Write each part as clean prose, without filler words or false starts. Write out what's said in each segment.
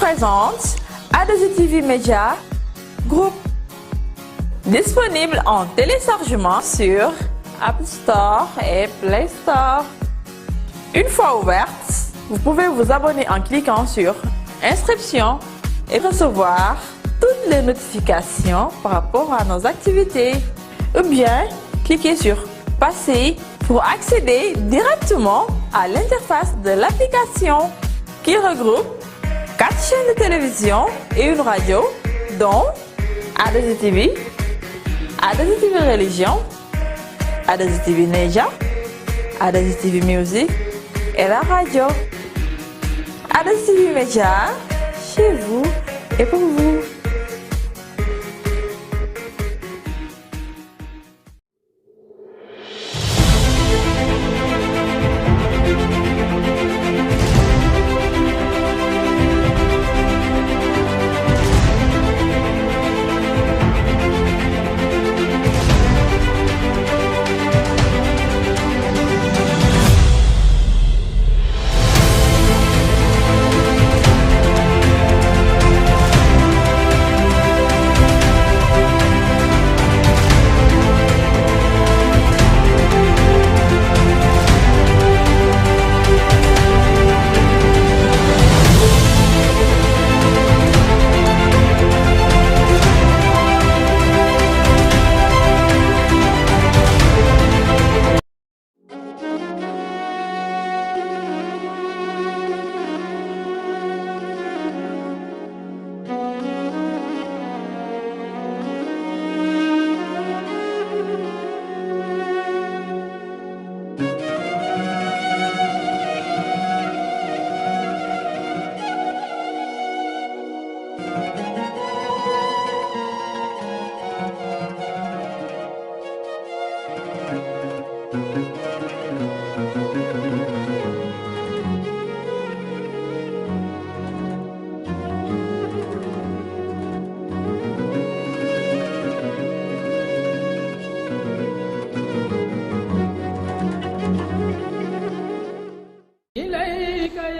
présente A2I TV Media Group, disponible en téléchargement sur App Store et Play Store. Une fois ouverte, vous pouvez vous abonner en cliquant sur Inscription et recevoir toutes les notifications par rapport à nos activités. Ou bien, cliquez sur Passer pour accéder directement à l'interface de l'application qui regroupe 4 chaînes de télévision et une radio, dont A2I TV, A2I TV Religion, A2I TV Neja, A2I TV Music et la radio. A2I TV Media, chez vous et pour vous.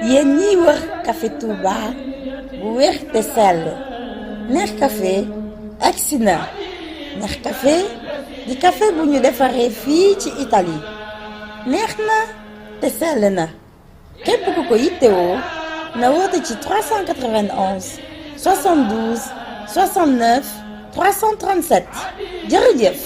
yéen ñiy wër café Touba bu wér te sell neex café agsi na. neex café di café bu ñu defaree fii ci Italie neex na te sell na. képp ku ko yittewoo na woote ci 391 72 69 337 jërëjëf.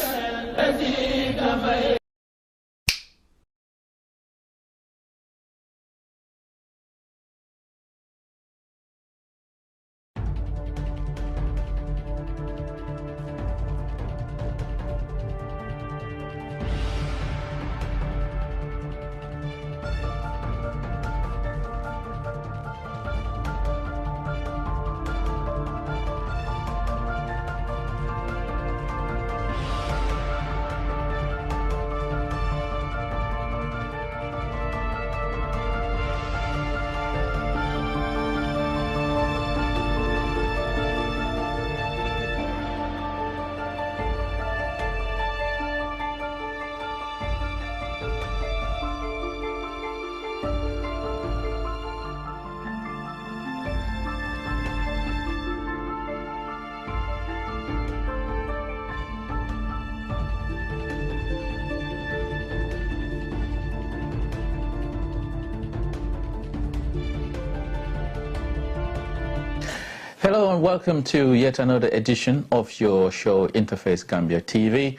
Hello and welcome to yet another edition of your show Interface Gambia TV.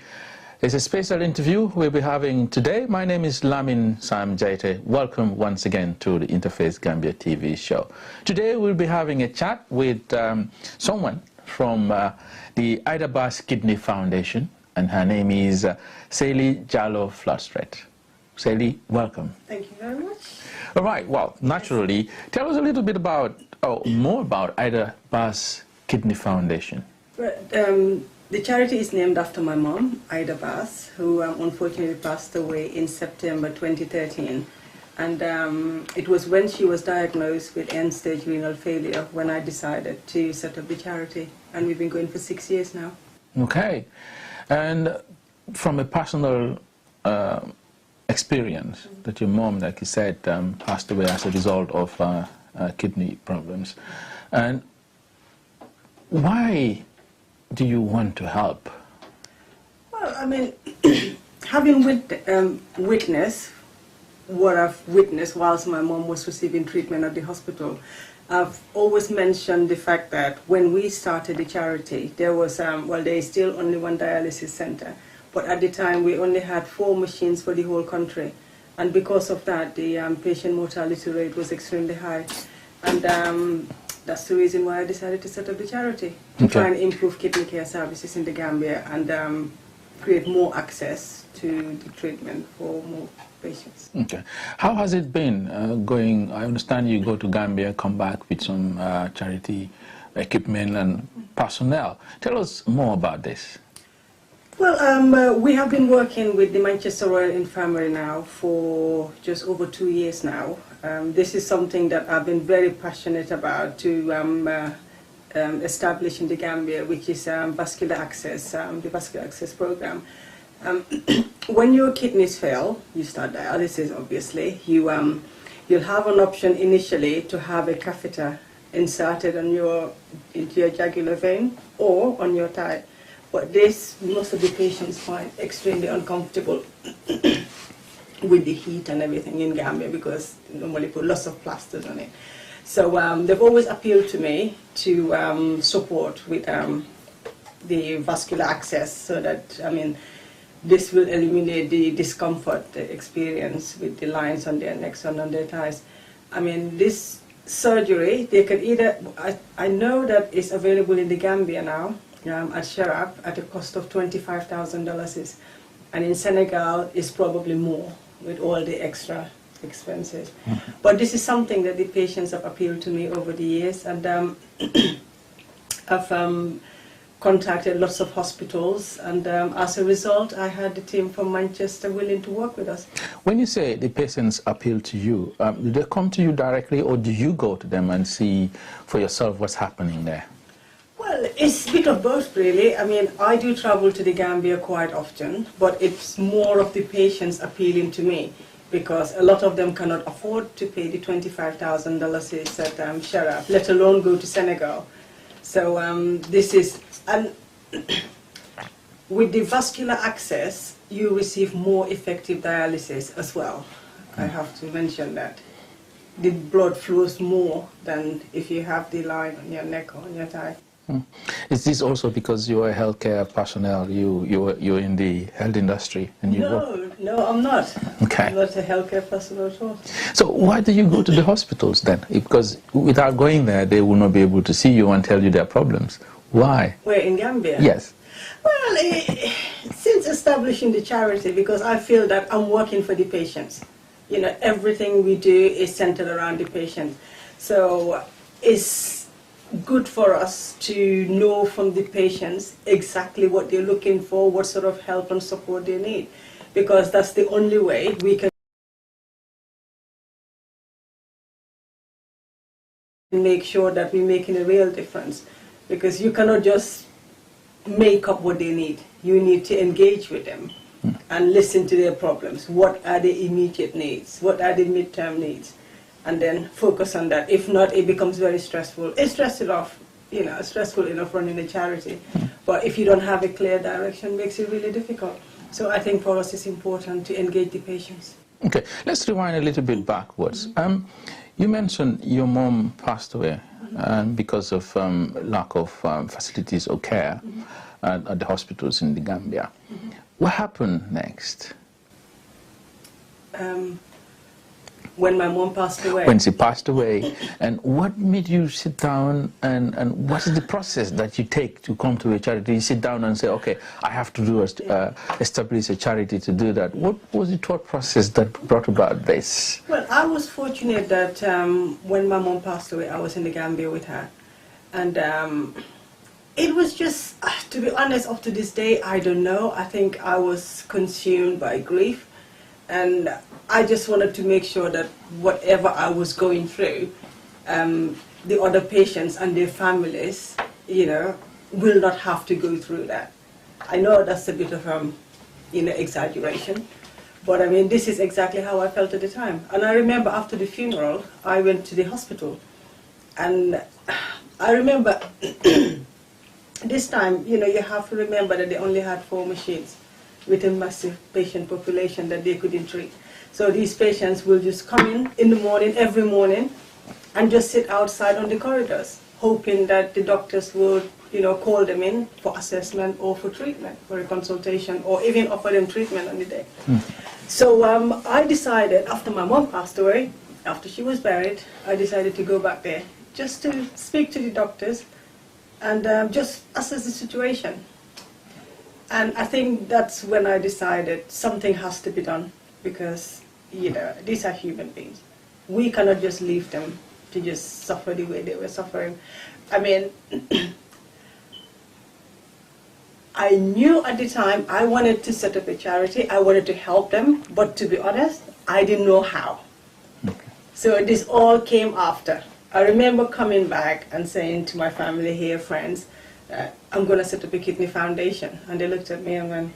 It's a special interview we'll be having today. My name is Lamin Sam Jaite. Welcome once again to the Interface Gambia TV show. Today we'll be having a chat with someone from the Ida Bass Kidney Foundation, and her name is Sally Jallo Flatstreet. Sally, welcome. Thank you very much. All right, well, naturally, tell us a little bit about, more about Ida Bass Kidney Foundation. The charity is named after my mom, Ida Bass, who unfortunately passed away in September 2013. And it was when she was diagnosed with end-stage renal failure when I decided to set up the charity. And we've been going for 6 years now. Okay. And from a personal experience that your mom, like you said, passed away as a result of kidney problems. And why do you want to help? Well, I mean, having witnessed what I've witnessed whilst my mom was receiving treatment at the hospital, I've always mentioned the fact that when we started the charity, there was, well, there is still only one dialysis center, but at the time we only had 4 machines for the whole country. And because of that, the patient mortality rate was extremely high. And that's the reason why I decided to set up the charity, to try and improve kidney care services in the Gambia and create more access to the treatment for more patients. Okay. How has it been going? I understand you go to Gambia, come back with some charity equipment and personnel. Tell us more about this. Well, we have been working with the Manchester Royal Infirmary now for just over 2 years now. This is something that I've been very passionate about to establish in the Gambia, which is vascular access, the vascular access program. When your kidneys fail, you start dialysis, obviously. You'll have an option initially to have a catheter inserted into your jugular vein or on your thigh. But this, most of the patients find extremely uncomfortable with the heat and everything in Gambia because they normally put lots of plasters on it. So they've always appealed to me to support with the vascular access so that, I mean, this will eliminate the discomfort they experience with the lines on their necks and on their thighs. I mean, this surgery, they could either, I know that it's available in the Gambia now, at Sharab at a cost of $25,000, and in Senegal it's probably more with all the extra expenses. But this is something that the patients have appealed to me over the years, and I've contacted lots of hospitals, and as a result I had the team from Manchester willing to work with us. When you say the patients appeal to you, do they come to you directly or do you go to them and see for yourself what's happening there? Well, it's a bit of both, really. I mean, I do travel to the Gambia quite often, but it's more of the patients appealing to me because a lot of them cannot afford to pay the $25,000 at Sharab, let alone go to Senegal. So this is, and with the vascular access, you receive more effective dialysis as well. I have to mention that. The blood flows more than if you have the line on your neck or on your thigh. Is this also because you are a healthcare personnel, you're in the health industry? And No, I'm not. Okay. I'm not a healthcare personnel at all. So why do you go to the hospitals then? Because without going there, they will not be able to see you and tell you their problems. Why? Where, in Gambia? Yes. Well, since establishing the charity, because I feel that I'm working for the patients. You know, everything we do is centered around the patient. So it's good for us to know from the patients exactly what they're looking for, what sort of help and support they need, because that's the only way we can make sure that we're making a real difference. Because you cannot just make up what they need. You need to engage with them and listen to their problems. What are the immediate needs? What are the midterm needs? And then focus on that. If not, it becomes very stressful. It's stressful enough, you know, stressful enough running a charity. But if you don't have a clear direction, it makes it really difficult. So I think for us it's important to engage the patients. Okay, let's rewind a little bit backwards. You mentioned your mom passed away because of lack of facilities or care at the hospitals in the Gambia. What happened next? When my mom passed away. When she passed away, and what made you sit down and what is the process that you take to come to a charity? You sit down and say, okay, I have to do establish a charity to do that. What was the thought process that brought about this? Well, I was fortunate that when my mom passed away, I was in the Gambia with her. And it was just, to be honest, up to this day, I don't know. I think I was consumed by grief. And I just wanted to make sure that whatever I was going through, the other patients and their families, you know, will not have to go through that. I know that's a bit of, you know, exaggeration, but I mean, this is exactly how I felt at the time. And I remember after the funeral, I went to the hospital, and I remember this time, you know, you have to remember that they only had 4 machines with a massive patient population that they couldn't treat. So these patients will just come in the morning, every morning, and just sit outside on the corridors, hoping that the doctors would, you know, call them in for assessment or for treatment, for a consultation, or even offer them treatment on the day. So I decided, after my mom passed away, after she was buried, I decided to go back there just to speak to the doctors and just assess the situation. And I think that's when I decided something has to be done, because, you know, these are human beings. We cannot just leave them to just suffer the way they were suffering. I mean, I knew at the time I wanted to set up a charity, I wanted to help them, but to be honest, I didn't know how. So this all came after. I remember coming back and saying to my family here, friends, I'm going to set up a kidney foundation. And they looked at me and went,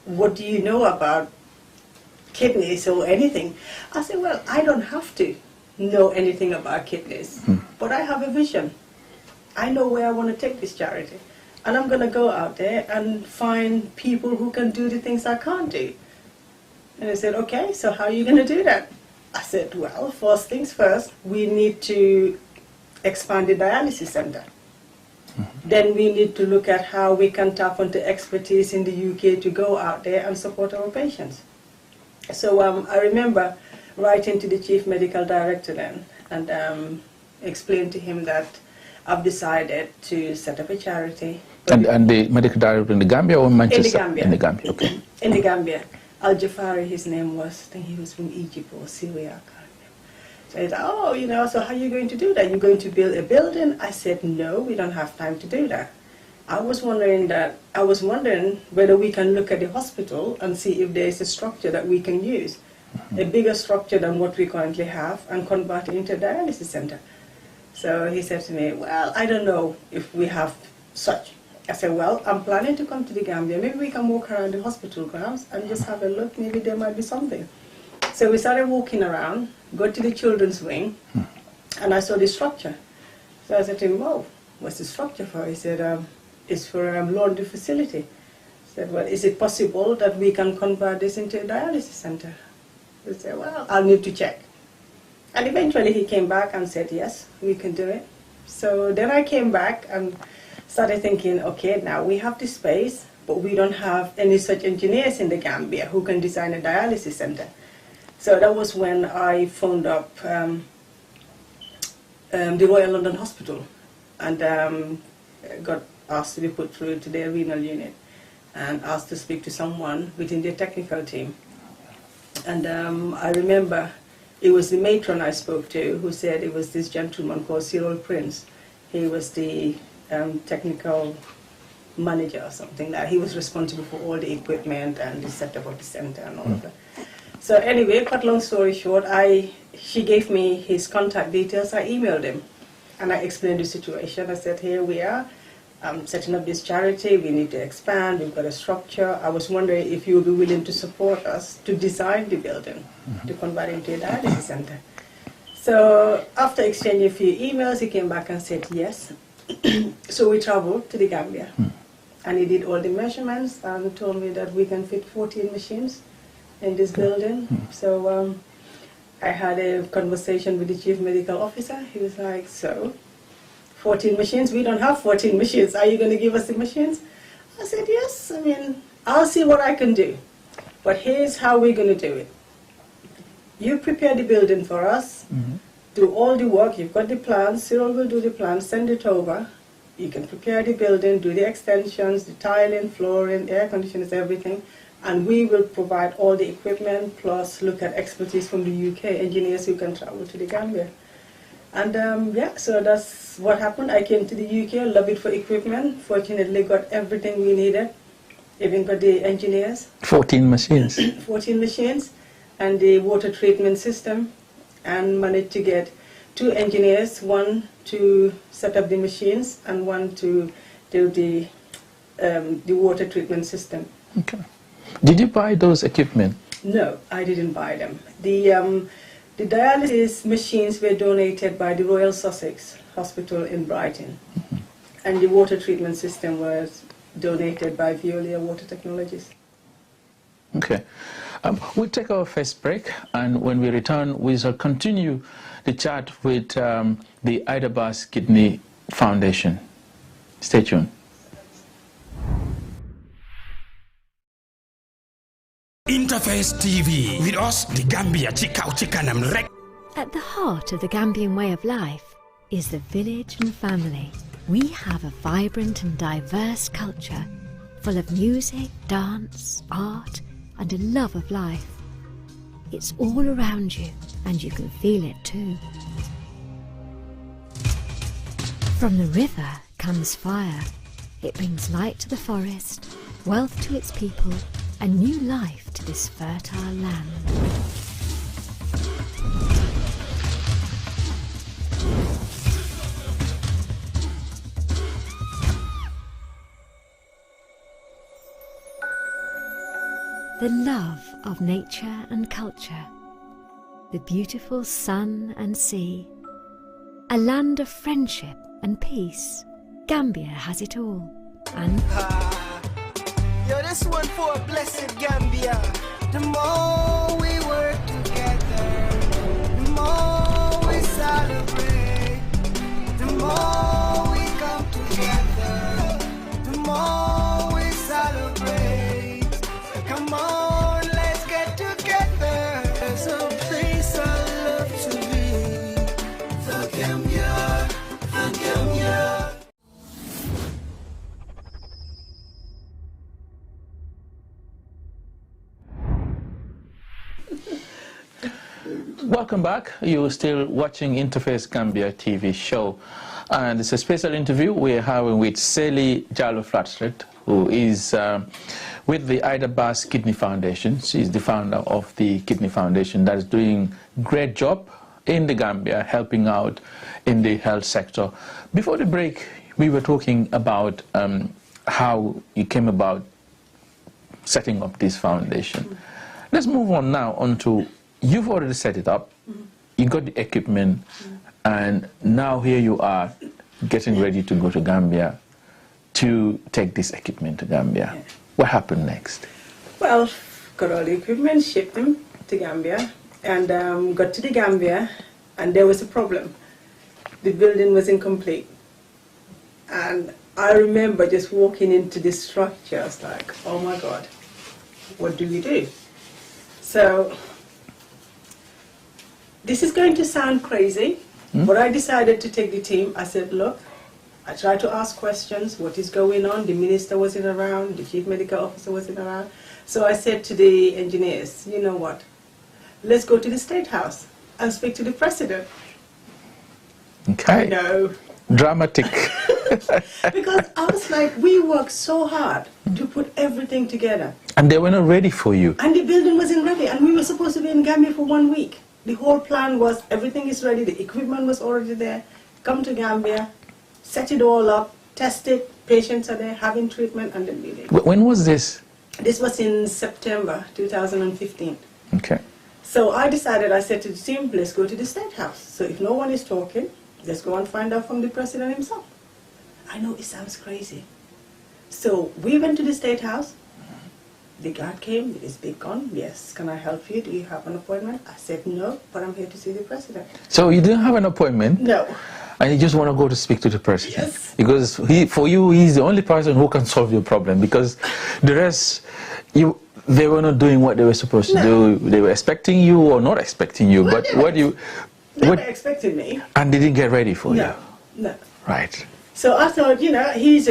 what do you know about kidneys or anything? I said, well, I don't have to know anything about kidneys, but I have a vision. I know where I want to take this charity. And I'm going to go out there and find people who can do the things I can't do. And they said, okay, so how are you going to do that? I said, well, first things first, we need to expand the dialysis center. Then we need to look at how we can tap into expertise in the UK to go out there and support our patients. So I remember writing to the chief medical director then and explained to him that I've decided to set up a charity. And the medical director in the Gambia or Manchester? In the Gambia. In the Gambia, okay. In the Gambia. Al-Jafari, his name was, I think he was from Egypt or Syria, I can't remember. So he said, oh, you know, so how are you going to do that? You're going to build a building? I said, no, we don't have time to do that. I was wondering whether we can look at the hospital and see if there is a structure that we can use, a bigger structure than what we currently have, and convert it into a dialysis center. So he said to me, well, I don't know if we have such. I said, well, I'm planning to come to the Gambia. Maybe we can walk around the hospital grounds and just have a look. Maybe there might be something. So we started walking around, go to the children's wing, and I saw the structure. So I said to him, oh, what's the structure for? He said, it's for a laundry facility. I said, well, is it possible that we can convert this into a dialysis center? He said, well, I'll need to check. And eventually he came back and said, yes, we can do it. So then I came back and started thinking, okay, now we have the space, but we don't have any such engineers in the Gambia who can design a dialysis center. So that was when I phoned up the Royal London Hospital and got asked to be put through to their renal unit and asked to speak to someone within their technical team. And I remember it was the matron I spoke to who said it was this gentleman called Cyril Prince. He was the technical manager or something like that. He was responsible for all the equipment and the setup of the center and all of that. So anyway, cut long story short, she gave me his contact details. I emailed him and I explained the situation. I said, here we are, I'm setting up this charity, we need to expand, we've got a structure. I was wondering if you would be willing to support us to design the building, to convert it into a dialysis center. So after exchanging a few emails, he came back and said yes. So we traveled to the Gambia and he did all the measurements and told me that we can fit 14 machines in this building. So I had a conversation with the chief medical officer. He was like, so 14 machines? We don't have 14 machines. Are you going to give us the machines? I said, yes, I mean, I'll see what I can do. But here's how we're going to do it. You prepare the building for us. Do all the work, you've got the plans, Cyril will do the plans, send it over. You can prepare the building, do the extensions, the tiling, flooring, air conditioners, everything. And we will provide all the equipment, plus look at expertise from the UK, engineers who can travel to the Gambia. And yeah, so that's what happened. I came to the UK, lobbied for equipment, fortunately got everything we needed, even got the engineers. 14 machines. 14 machines, and the water treatment system. And managed to get 2 engineers, one to set up the machines and one to do the water treatment system. Okay. Did you buy those equipment? No, I didn't buy them. The The dialysis machines were donated by the Royal Sussex Hospital in Brighton, and the water treatment system was donated by Veolia Water Technologies. Okay. We'll take our first break, and when we return, we shall continue the chat with the Ida Bass Kidney Foundation. Stay tuned. Interface TV. With us, the Gambia Chikanam Rek. At the heart of the Gambian way of life is the village and family. We have a vibrant and diverse culture full of music, dance, art, and a love of life. It's all around you, and you can feel it too. From the river comes fire. It brings light to the forest, wealth to its people, and new life to this fertile land. The love of nature and culture, the beautiful sun and sea, a land of friendship and peace. Gambia has it all. And yo, this one for a blessed Gambia. The more we work together, the more we celebrate, the more we come together, the more we celebrate. Come on, let's get together. There's a place I love to be. The Gambia, the Gambia. Welcome back. You're still watching Interface Gambia TV show. And it's a special interview we're having with Sally Jallo Flatstreet, who is with the Ida Bass Kidney Foundation. She's the founder of the Kidney Foundation that is doing a great job in the Gambia, helping out in the health sector. Before the break, we were talking about how you came about setting up this foundation. Let's move on now onto, you've already set it up, you got the equipment, and now here you are getting ready to go to Gambia to take this equipment to Gambia. Yeah. What happened next? Well, got all the equipment, shipped them to Gambia, and got to the Gambia, and there was a problem. The building was incomplete. And I remember just walking into this structure, I was like, oh my God, what do we do? So, this is going to sound crazy, but I decided to take the team. I said, look, I tried to ask questions, what is going on? The minister wasn't around, the chief medical officer wasn't around. So I said to the engineers, you know what, let's go to the State House and speak to the president. Okay. I know. Dramatic. Because I was like, we worked so hard to put everything together. And they were not ready for you. And the building wasn't ready, and we were supposed to be in Gambia for 1 week. The whole plan was, everything is ready, the equipment was already there, come to Gambia, set it all up, test it, patients are there, having treatment, and then leave it. When was this? This was in September 2015. Okay. So I decided, I said to the team, let's go to the State House. So if no one is talking, let's go and find out from the president himself. I know it sounds crazy. So we went to the State House. The guard came with his big gun. Yes, can I help you? Do you have an appointment? I said no, but I'm here to see the president. So you didn't have an appointment? No. And you just want to go to speak to the president? Yes. Because for you, he's the only person who can solve your problem, because the rest, they were not doing what they were supposed to do. They were expecting you or not expecting you. Well, but they were expecting me. And they didn't get ready for you? No. Right. So I thought, you know, he's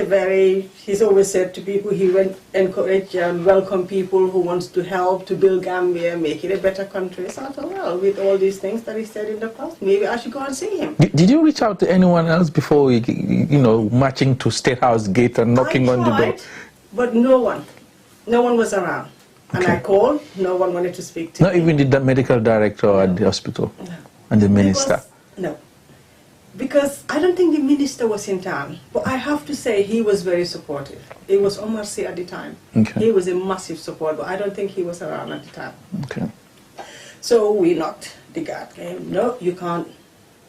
always said to people, he will encourage and welcome people who wants to help to build Gambia, make it a better country. So I thought, well, with all these things that he said in the past, maybe I should go and see him. Did you reach out to anyone else before, marching to State House gate and knocking on the door? But no one was around. And Okay. I called, no one wanted to speak to me. Not even the medical director at the hospital? No. And the minister? No. Because I don't think the minister was in town. But I have to say he was very supportive. It was Omar Sy at the time. Okay. He was a massive support, but I don't think he was around at the time. Okay. So we knocked. The guard came, no, you can't.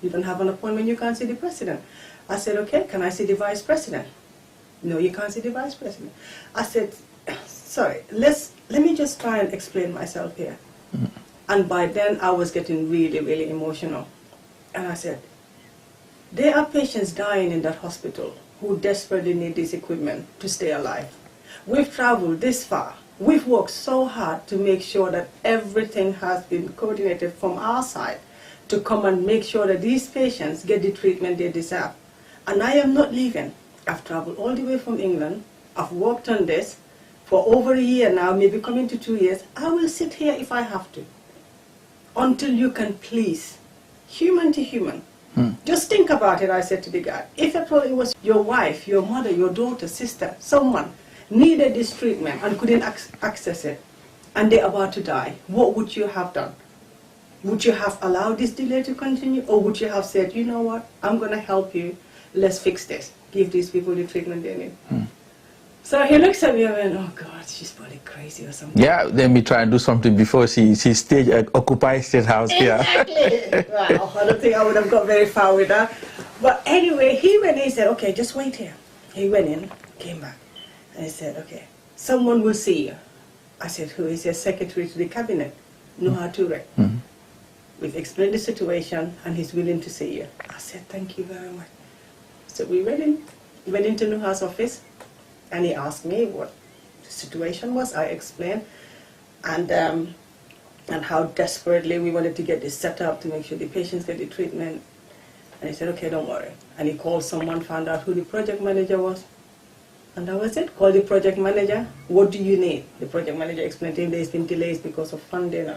You don't have an appointment, you can't see the president. I said, okay, can I see the vice president? No, you can't see the vice president. I said, sorry, let me just try and explain myself here. And by then I was getting really, really emotional. And I said, there are patients dying in that hospital who desperately need this equipment to stay alive. We've traveled this far. We've worked so hard to make sure that everything has been coordinated from our side to come and make sure that these patients get the treatment they deserve. And I am not leaving. I've traveled all the way from England. I've worked on this for over a year now, maybe coming to 2 years. I will sit here if I have to, until you can please, human to human. Just think about it, I said to the guy. If at all it was your wife, your mother, your daughter, sister, someone needed this treatment and couldn't access it, and they're about to die, what would you have done? Would you have allowed this delay to continue, or would you have said, you know what, I'm going to help you, let's fix this, give these people the treatment they need? So he looks at me and went, oh God, she's probably crazy or something. Yeah, let me try and do something before she occupies State House here. Exactly. Wow, I don't think I would have got very far with that. But anyway, he went in, he said, okay, just wait here. He went in, came back, and he said, okay, someone will see you. I said, who? He said, secretary to the cabinet, Nuha Toure. We've explained the situation, and he's willing to see you. I said, thank you very much. So we went into Nuha's office, and he asked me what the situation was. I explained, and how desperately we wanted to get this set up to make sure the patients get the treatment. And he said, okay, don't worry. And he called someone, found out who the project manager was, and that was it. Called the project manager. What do you need? The project manager explained to him there's been delays because of funding.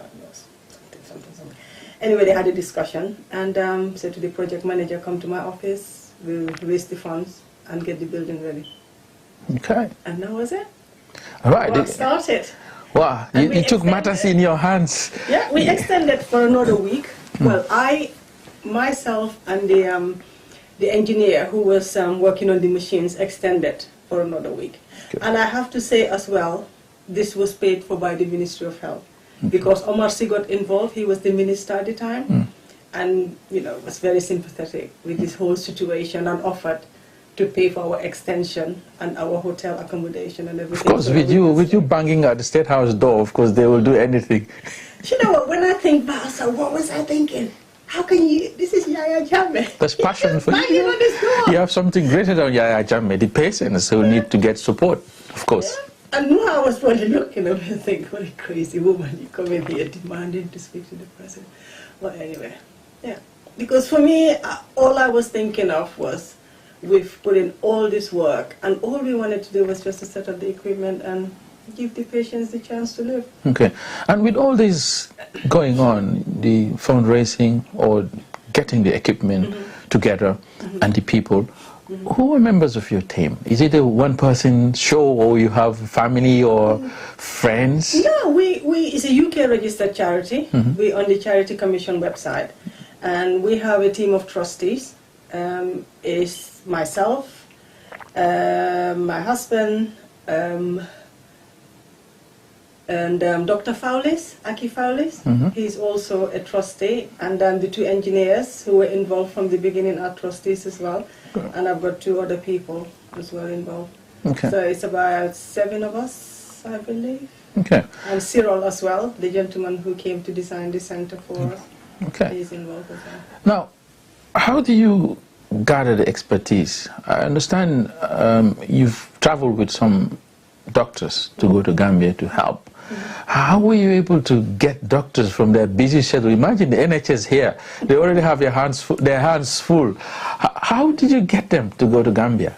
Something. Anyway, they had a discussion, and said to the project manager, come to my office, we'll raise the funds and get the building ready. Okay. And that was it. All right. Work started. Wow, you took matters in your hands. Yeah, we extended for another week. Well, I, myself, and the engineer who was working on the machines extended for another week. Okay. And I have to say as well, this was paid for by the Ministry of Health. Because Omar Sy got involved, he was the minister at the time, and was very sympathetic with this whole situation and offered to pay for our extension and our hotel accommodation and everything. Of course, with you banging at the State House door, of course they will do anything. You know what? When I think back, so what was I thinking? How can you? This is Yaya Jammeh. There's passion for you. On this door. You have something greater than Yaya Jammeh, the patients who need to get support, of course. Yeah. And Nuha was probably looking at me and thinking, what a crazy woman, you come in here demanding to speak to the president. Well, anyway, yeah. Because for me, all I was thinking of was, we've put in all this work, and all we wanted to do was just to set up the equipment and give the patients the chance to live. Okay. And with all this going on, the fundraising or getting the equipment together and the people, who are members of your team? Is it a one-person show, or you have family or friends? No, it's a UK registered charity. We're on the Charity Commission website, and we have a team of trustees. It's myself, my husband, and Dr. Fowlis, Aki Fowlis. He's also a trustee, and then the two engineers who were involved from the beginning are trustees as well. And I've got 2 other people as well involved. Okay. So it's about 7 of us, I believe. Okay. And Cyril as well, the gentleman who came to design the center for us. Okay. He's involved as well. Now, how do you gather the expertise? I understand you've traveled with some doctors to go to Gambia to help. How were you able to get doctors from their busy schedule? Imagine the NHS here, they already have their hands full. How did you get them to go to Gambia?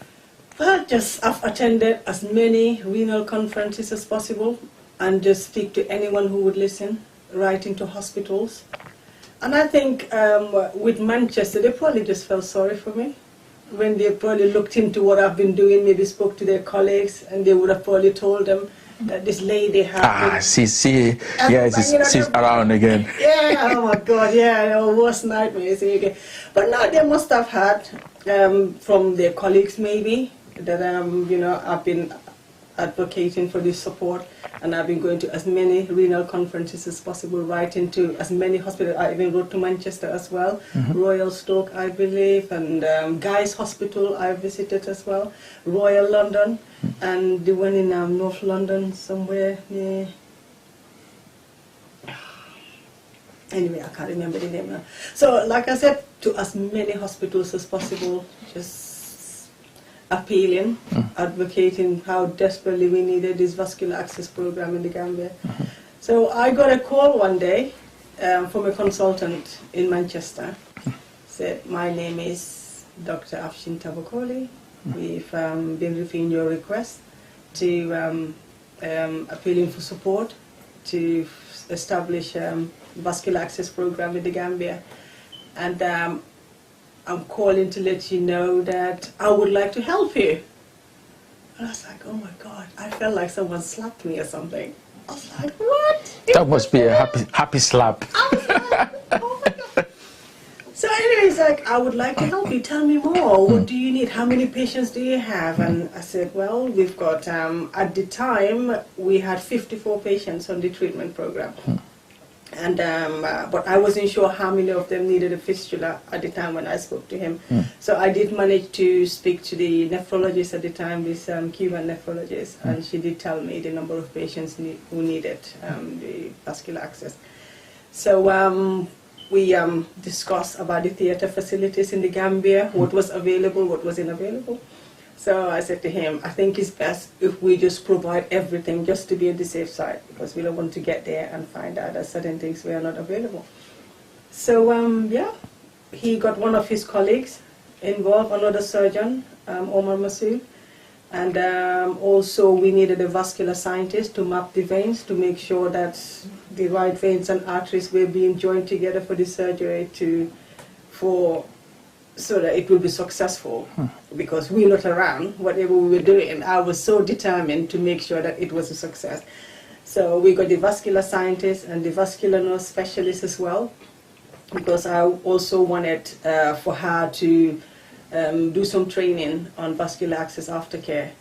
Well, I've attended as many renal conferences as possible, and just speak to anyone who would listen, writing to hospitals. And I think with Manchester, they probably just felt sorry for me. When they probably looked into what I've been doing, maybe spoke to their colleagues, and they would have probably told them that this lady had... she's around again. Yeah, oh my God, yeah, worst nightmares again. But no, they must have had from their colleagues maybe, that I've advocating for this support, and I've been going to as many renal conferences as possible, writing to as many hospitals. I even wrote to Manchester as well, Royal Stoke, I believe, and Guy's Hospital I visited as well, Royal London, and the one in North London somewhere near. Anyway, I can't remember the name now. So, like I said, to as many hospitals as possible, just appealing, advocating how desperately we needed this vascular access program in the Gambia. So I got a call one day from a consultant in Manchester. Said, my name is Dr. Afshin Tabakoli. We've been reviewing your request to appealing for support to establish vascular access program in the Gambia, and I'm calling to let you know that I would like to help you. And I was like, oh my God, I felt like someone slapped me or something. I was like, what? That must be a happy slap. I was like, oh my God. So anyways, like, I would like to help you. Tell me more. What do you need? How many patients do you have? And I said, well, we've got, at the time, we had 54 patients on the treatment program. And but I wasn't sure how many of them needed a fistula at the time when I spoke to him. So I did manage to speak to the nephrologist at the time, this Cuban nephrologist, and she did tell me the number of patients who needed the vascular access. So we discussed about the theatre facilities in the Gambia, what was available, what wasn't available. So I said to him, I think it's best if we just provide everything just to be on the safe side, because we don't want to get there and find out that certain things were not available. So yeah, he got one of his colleagues involved, another surgeon, Omar Masood, and also we needed a vascular scientist to map the veins to make sure that the right veins and arteries were being joined together for the surgery so that it will be successful, because we're not around, whatever we were doing. I was so determined to make sure that it was a success. So we got the vascular scientist and the vascular nurse specialist as well, because I also wanted for her to do some training on vascular access aftercare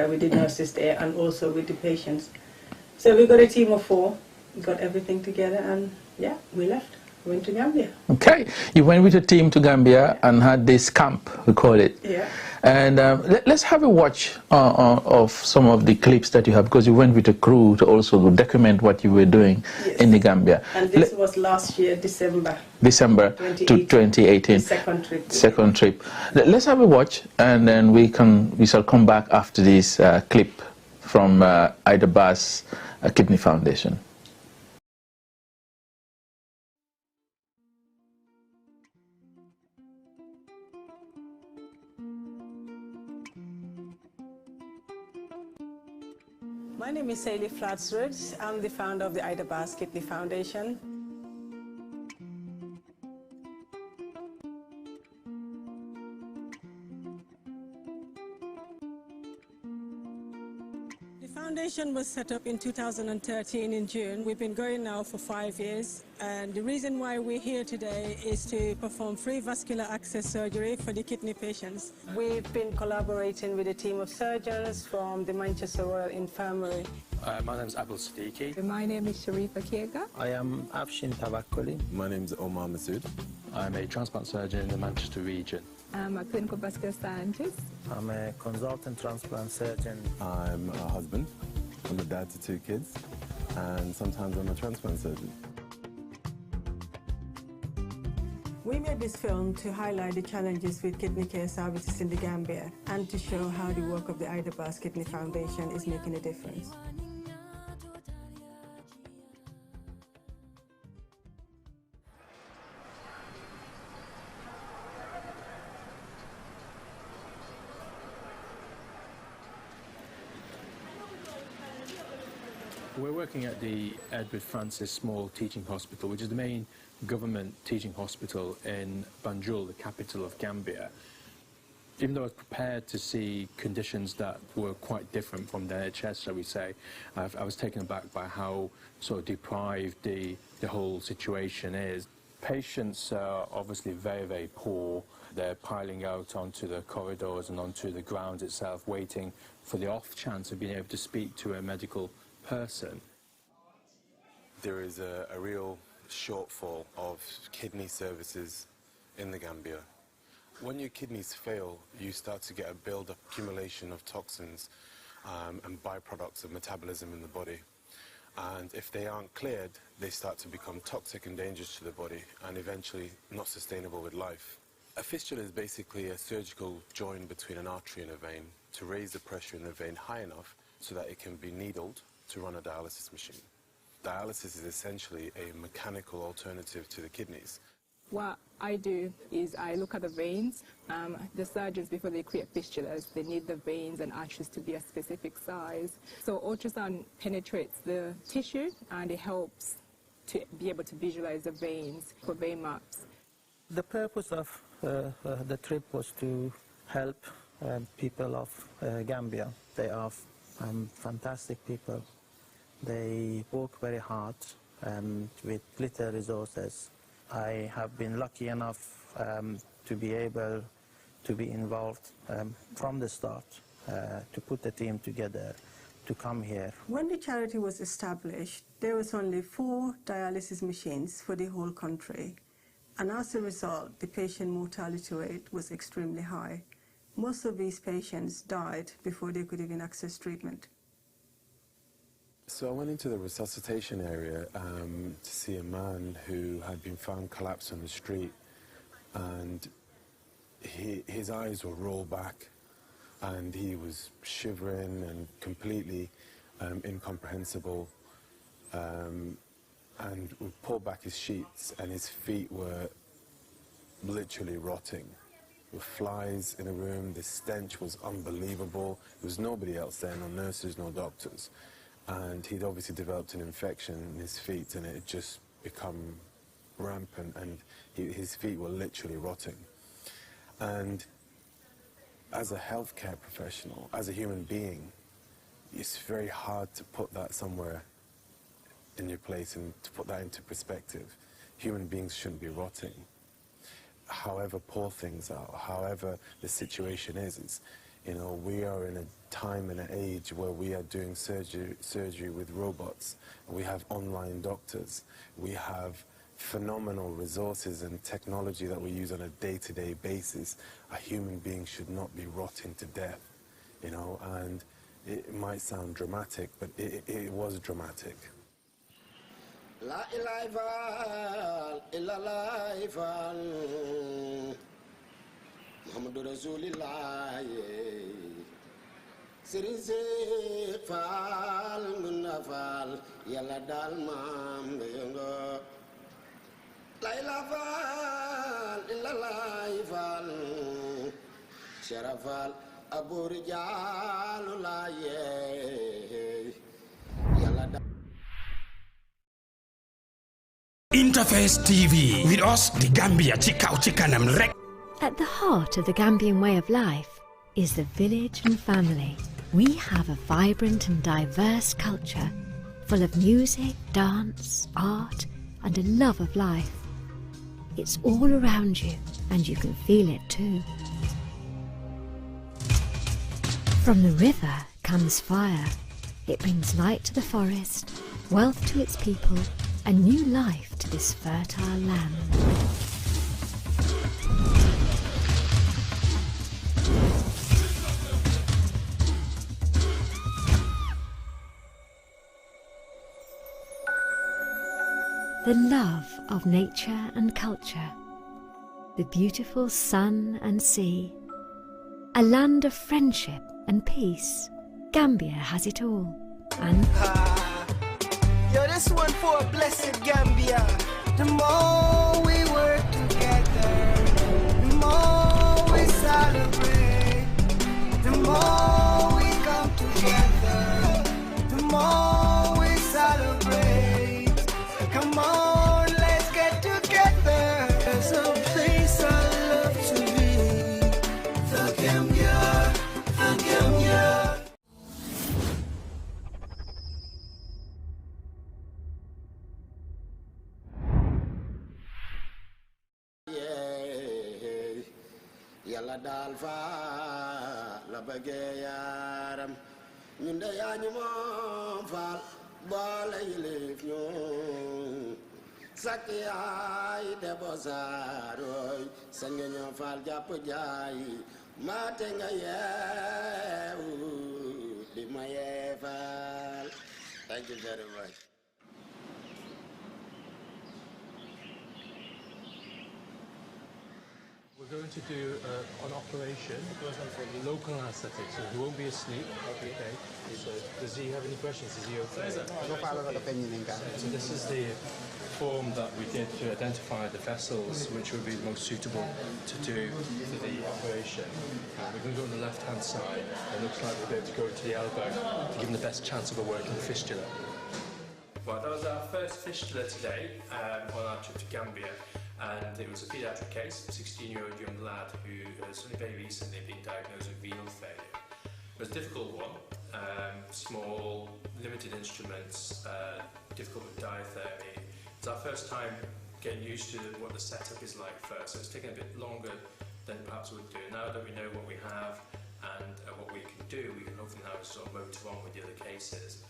with the nurses there and also with the patients. So we got a team of 4, we got everything together, and yeah, we left. Went to Gambia. Okay, you went with your team to Gambia and had this camp, we call it. Yeah. And let's have a watch of some of the clips that you have, because you went with a crew to also document what you were doing in the Gambia. And this was last year, December. December 2018. Second trip. Second trip. Let's have a watch, and then we shall come back after this clip from Ida Bass Kidney Foundation. My name is Sally Flatswood. I'm the founder of the Ida Bass Kidney Foundation. The foundation was set up in 2013 in June. We've been going now for 5 years, and the reason why we're here today is to perform free vascular access surgery for the kidney patients. We've been collaborating with a team of surgeons from the Manchester Royal Infirmary. My name is Abdul Siddiqui. My name is Sharifa Kiega. I am Afshin Tabakoli. My name is Omar Masood. I'm a transplant surgeon in the Manchester region. I'm a clinical vascular scientist. I'm a consultant transplant surgeon. I'm a husband. I'm a dad to 2 kids. And sometimes I'm a transplant surgeon. We made this film to highlight the challenges with kidney care services in the Gambia and to show how the work of the Ida Bass Kidney Foundation is making a difference. We're working at the Edward Francis Small Teaching Hospital, which is the main government teaching hospital in Banjul, the capital of Gambia. Even though I was prepared to see conditions that were quite different from the NHS, shall we say, I was taken aback by how sort of deprived the whole situation is. Patients are obviously very, very poor. They're piling out onto the corridors and onto the ground itself, waiting for the off chance of being able to speak to a medical person. There is a real shortfall of kidney services in the Gambia. When your kidneys fail, you start to get a build-up accumulation of toxins and byproducts of metabolism in the body. And if they aren't cleared, they start to become toxic and dangerous to the body and eventually not sustainable with life. A fistula is basically a surgical join between an artery and a vein to raise the pressure in the vein high enough so that it can be needled to run a dialysis machine. Dialysis is essentially a mechanical alternative to the kidneys. What I do is I look at the veins. The surgeons, before they create fistulas, they need the veins and arteries to be a specific size. So ultrasound penetrates the tissue and it helps to be able to visualize the veins for vein maps. The purpose of the trip was to help people of Gambia. They are fantastic people. They work very hard with little resources. I have been lucky enough to be able to be involved from the start, to put the team together, to come here. When the charity was established, there was only 4 dialysis machines for the whole country. And as a result, the patient mortality rate was extremely high. Most of these patients died before they could even access treatment. So I went into the resuscitation area to see a man who had been found collapsed on the street, and his eyes were rolled back and he was shivering and completely incomprehensible, and we pulled back his sheets and his feet were literally rotting. There were flies in the room, the stench was unbelievable. There was nobody else there, no nurses, no doctors. And he'd obviously developed an infection in his feet and it had just become rampant and his feet were literally rotting. And as a healthcare professional, as a human being, it's very hard to put that somewhere in your place and to put that into perspective. Human beings shouldn't be rotting. However poor things are, however the situation is, you know, we are in a time and an age where we are doing surgery with robots. We have online doctors. We have phenomenal resources and technology that we use on a day-to-day basis. A human being should not be rotting to death, you know, and it might sound dramatic, but it was dramatic. La ilaha illallah Muhammadur Rasulillah Sirin Fal Munafal Yalla dal mam nga La ilaha illallah fal Sharafal Abu Rijalullah Yalla dal Interface TV. With us, the Gambia Chikanam Rek. At the heart of the Gambian way of life is the village and family. We have a vibrant and diverse culture full of music, dance, art, and a love of life. It's all around you, and you can feel it too. From the river comes fire. It brings light to the forest, wealth to its people, and new life to this fertile land. The love of nature and culture, the beautiful sun and sea, a land of friendship and peace. Gambia has it all. And yo, this one for a blessed Gambia. The more we work together, the more we celebrate, the more we come together, the more we celebrate. Come on, let's get together. There's a place I love to be. The Gambia, the Gambia. yàlla daal fa la bëggee yaaram ñun de yaa ñu moom faal boole yilif ñu sakk yaay de bosaaroy sa nga ñoo faal jàpp jaay maate nga yeewu di ma yee faal. Thank you very much. We're going to do an operation, local anesthetic, so he won't be asleep. Okay. So does he have any questions? Is he okay? So this is the form that we did to identify the vessels which would be the most suitable to do for the operation. We're going to go on the left-hand side. It looks like we'll be able to go into the elbow to give him the best chance of a working fistula. Well, that was our first fistula today on our trip to Gambia. And it was a paediatric case, a 16-year-old young lad who has only very recently been diagnosed with renal failure. It was a difficult one, small, limited instruments, difficult with diathermy. It's our first time getting used to what the setup is like first, so it's taken a bit longer than perhaps we would do. Now that we know what we have and what we can do, we can hopefully now sort of motor on with the other cases.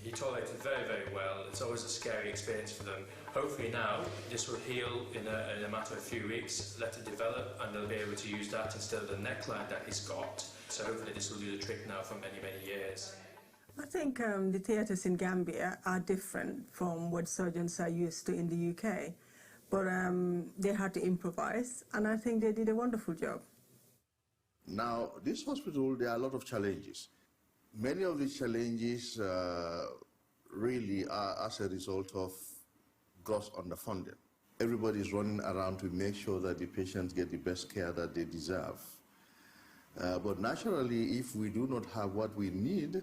He tolerated very, very well. It's always a scary experience for them. Hopefully now this will heal in a matter of a few weeks, let it develop, and they'll be able to use that instead of the neckline that he's got. So hopefully this will do the trick now for many, many years. I think the theatres in Gambia are different from what surgeons are used to in the UK, but they had to improvise, and I think they did a wonderful job. Now, this hospital, there are a lot of challenges. Many of these challenges really are as a result of gross underfunding. Everybody is running around to make sure that the patients get the best care that they deserve. But naturally, if we do not have what we need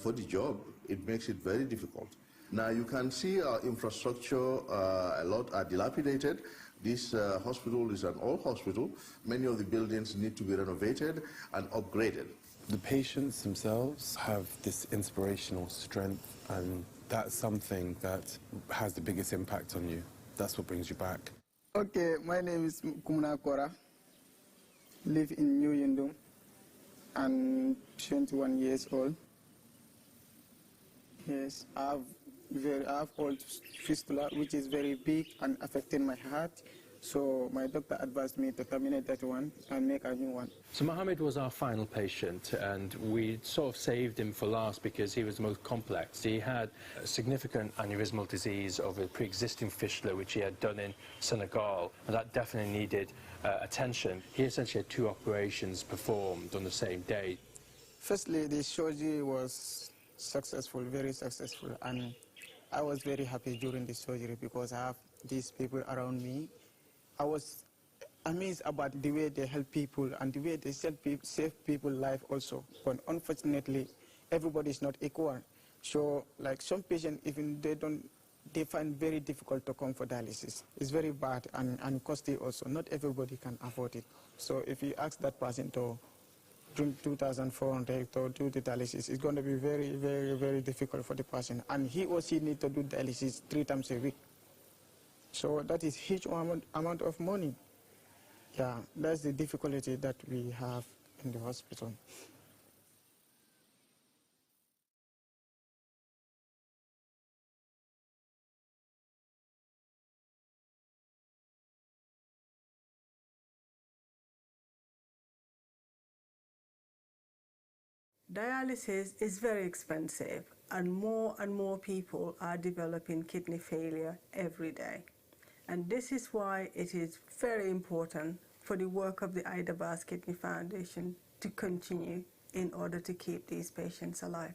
for the job, it makes it very difficult. Now, you can see our infrastructure, a lot are dilapidated. This hospital is an old hospital. Many of the buildings need to be renovated and upgraded. The patients themselves have this inspirational strength, and that's something that has the biggest impact on you. That's what brings you back. Okay, my name is Kumuna Kora. Live in New Yindum. I'm 21 years old. Yes, I have old fistula, which is very big and affecting my heart. So my doctor advised me to terminate that one and make a new one. So Mohammed was our final patient, and we sort of saved him for last because he was the most complex. He had a significant aneurysmal disease of a pre-existing fistula, which he had done in Senegal, and that definitely needed attention. He essentially had 2 operations performed on the same day. Firstly, the surgery was successful, very successful, and I was very happy during the surgery because I have these people around me. I was amazed about the way they help people and the way they save people's life also. But unfortunately, everybody is not equal. So, like some patients, even they find very difficult to come for dialysis. It's very bad and costly also. Not everybody can afford it. So if you ask that person to drink 2,400 to do the dialysis, it's going to be very, very, very difficult for the person. And he or she needs to do dialysis 3 times a week. So that is huge amount of money. Yeah, that's the difficulty that we have in the hospital. Dialysis is very expensive, and more people are developing kidney failure every day. And this is why it is very important for the work of the Ida Bass Kidney Foundation to continue in order to keep these patients alive.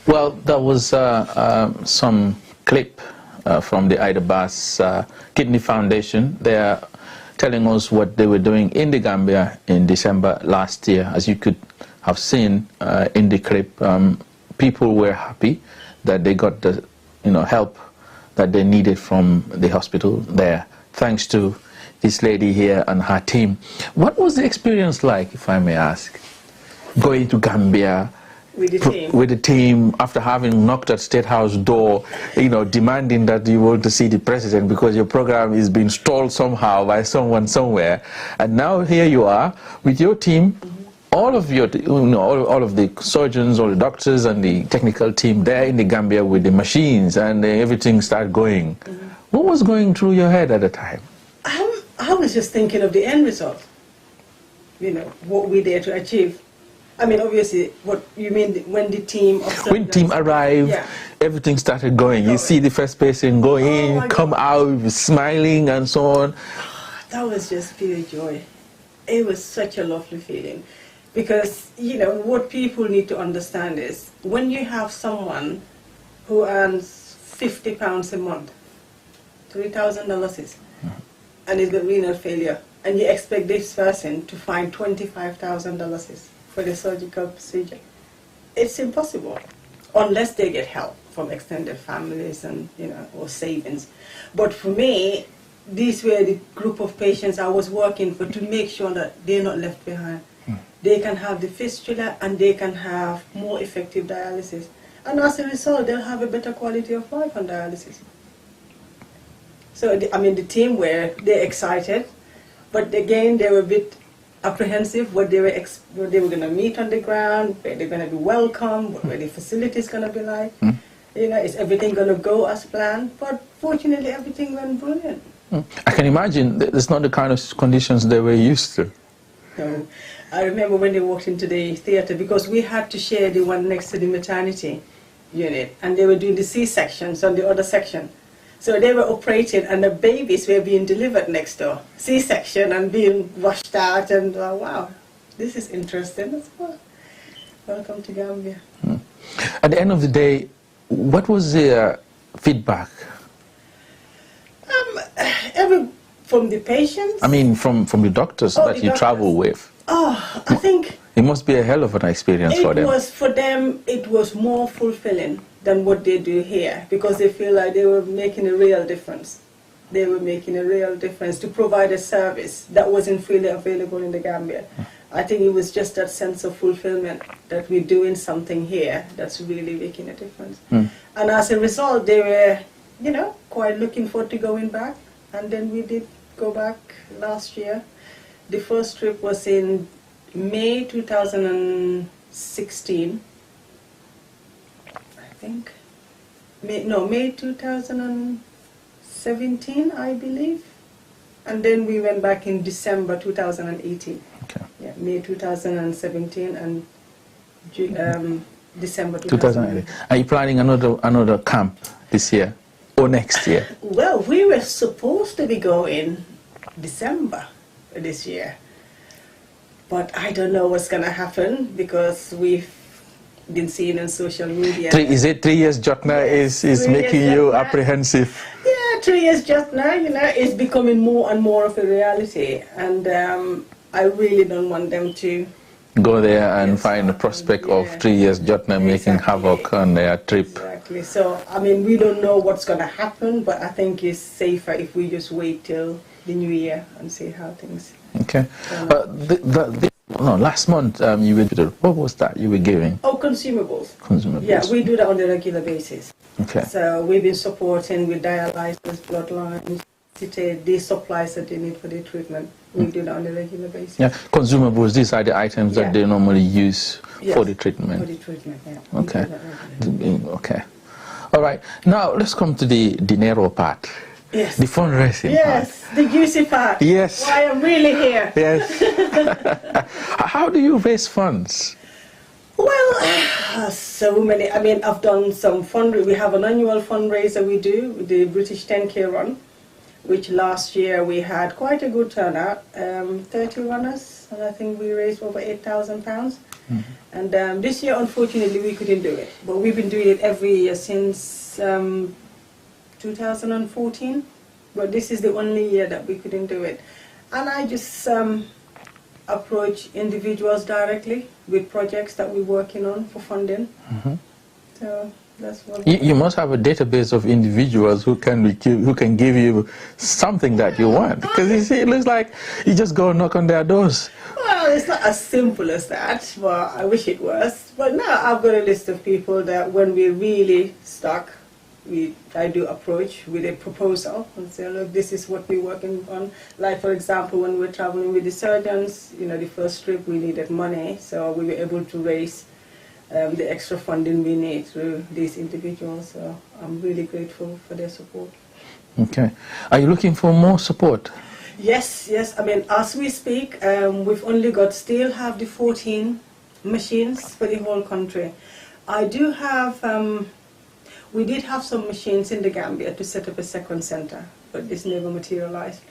Well, that was some clip from the Ida Bass Kidney Foundation. They are telling us what they were doing in the Gambia in December last year. As you could have seen in the clip, people were happy that they got the help that they needed from the hospital there, thanks to this lady here and her team. What was the experience like, if I may ask, going to Gambia with the team after having knocked at State House door, demanding that you want to see the president because your program is being stalled somehow by someone somewhere, and now here you are with your team, all of your, all of the surgeons, all the doctors, and the technical team there in the Gambia with the machines, and everything started going. What was going through your head at the time? I was just thinking of the end result. What we're there to achieve. I mean, obviously, what you mean when the team arrived, everything started going. You see the first patient go in, come out, smiling, and so on. That was just pure joy. It was such a lovely feeling. Because, what people need to understand is, when you have someone who earns £50 a month, $3,000 and is a renal failure, and you expect this person to find $25,000 for the surgical procedure, it's impossible, unless they get help from extended families and, or savings. But for me, these were the group of patients I was working for to make sure that they're not left behind. They can have the fistula and they can have more effective dialysis. And as a result, they'll have a better quality of life on dialysis. So, the team they're excited, but again, they were a bit apprehensive what they were going to meet on the ground, where they're going to be welcome, where the facility is going to be like. Is everything going to go as planned? But fortunately, everything went brilliant. I can imagine it's not the kind of conditions they were used to. No. I remember when they walked into the theater, because we had to share the one next to the maternity unit, and they were doing the C-sections on the other section. So they were operated, and the babies were being delivered next door, C-section, and being washed out, and wow, this is interesting as well. Welcome to Gambia. At the end of the day, what was the feedback? From the patients? I mean, from the doctors that you travel with. Oh, I think it must be a hell of an experience for them. For them, it was more fulfilling than what they do here, because they feel like they were making a real difference. They were making a real difference to provide a service that wasn't freely available in the Gambia. I think it was just that sense of fulfillment that we're doing something here that's really making a difference. And as a result, they were, quite looking forward to going back. And then we did go back last year. The first trip was in May 2016, I think. May 2017, I believe. And then we went back in December 2018. Okay. Yeah, May 2017 and December 2018. Are you planning another camp this year or next year? Well, we were supposed to be going December this year, but I don't know what's going to happen, because we've been seeing on social media. Is it 3 years Jotna is making you apprehensive? Yeah, 3 years Jotna, is becoming more and more of a reality, and I really don't want them to go there and find the prospect of 3 years Jotna making havoc on their trip. Exactly. So, we don't know what's going to happen, but I think it's safer if we just wait till the new year and see how things. Okay. Last month you were. What was that you were giving? Oh, consumables. Consumables. Yeah, we do that on a regular basis. Okay. So we've been supporting with dialysis, bloodlines, the supplies that they need for the treatment. We do that on a regular basis. Yeah, consumables. These are the items that they normally use for the treatment. For the treatment. Yeah. Okay. Okay. All right. Now let's come to the dinero part. Yes. The fundraising part. Yes, the juicy part. Yes. Why I'm really here. Yes. How do you raise funds? Well, so many. I've done some we have an annual fundraiser we do, the British 10K run, which last year we had quite a good turnout, 30 runners, and I think we raised over £8,000. And this year, unfortunately, we couldn't do it. But we've been doing it every year since 2014. But this is the only year that we couldn't do it. And I just approach individuals directly with projects that we're working on for funding. So that's what you must have a database of individuals who can give you something that you want, because you see, it looks like you just go knock on their doors. Well, it's not as simple as that. Well, I wish it was. But now I've got a list of people that when we're really stuck, I do approach with a proposal and say, look, this is what we're working on. Like, for example, when we're traveling with the surgeons, you know, the first trip we needed money, so we were able to raise the extra funding we need through these individuals. So I'm really grateful for their support. Okay. Are you looking for more support? Yes, yes. I mean, as we speak, we've only still have the 14 machines for the whole country. I do have, we did have some machines in the Gambia to set up a second center, but this never materialized.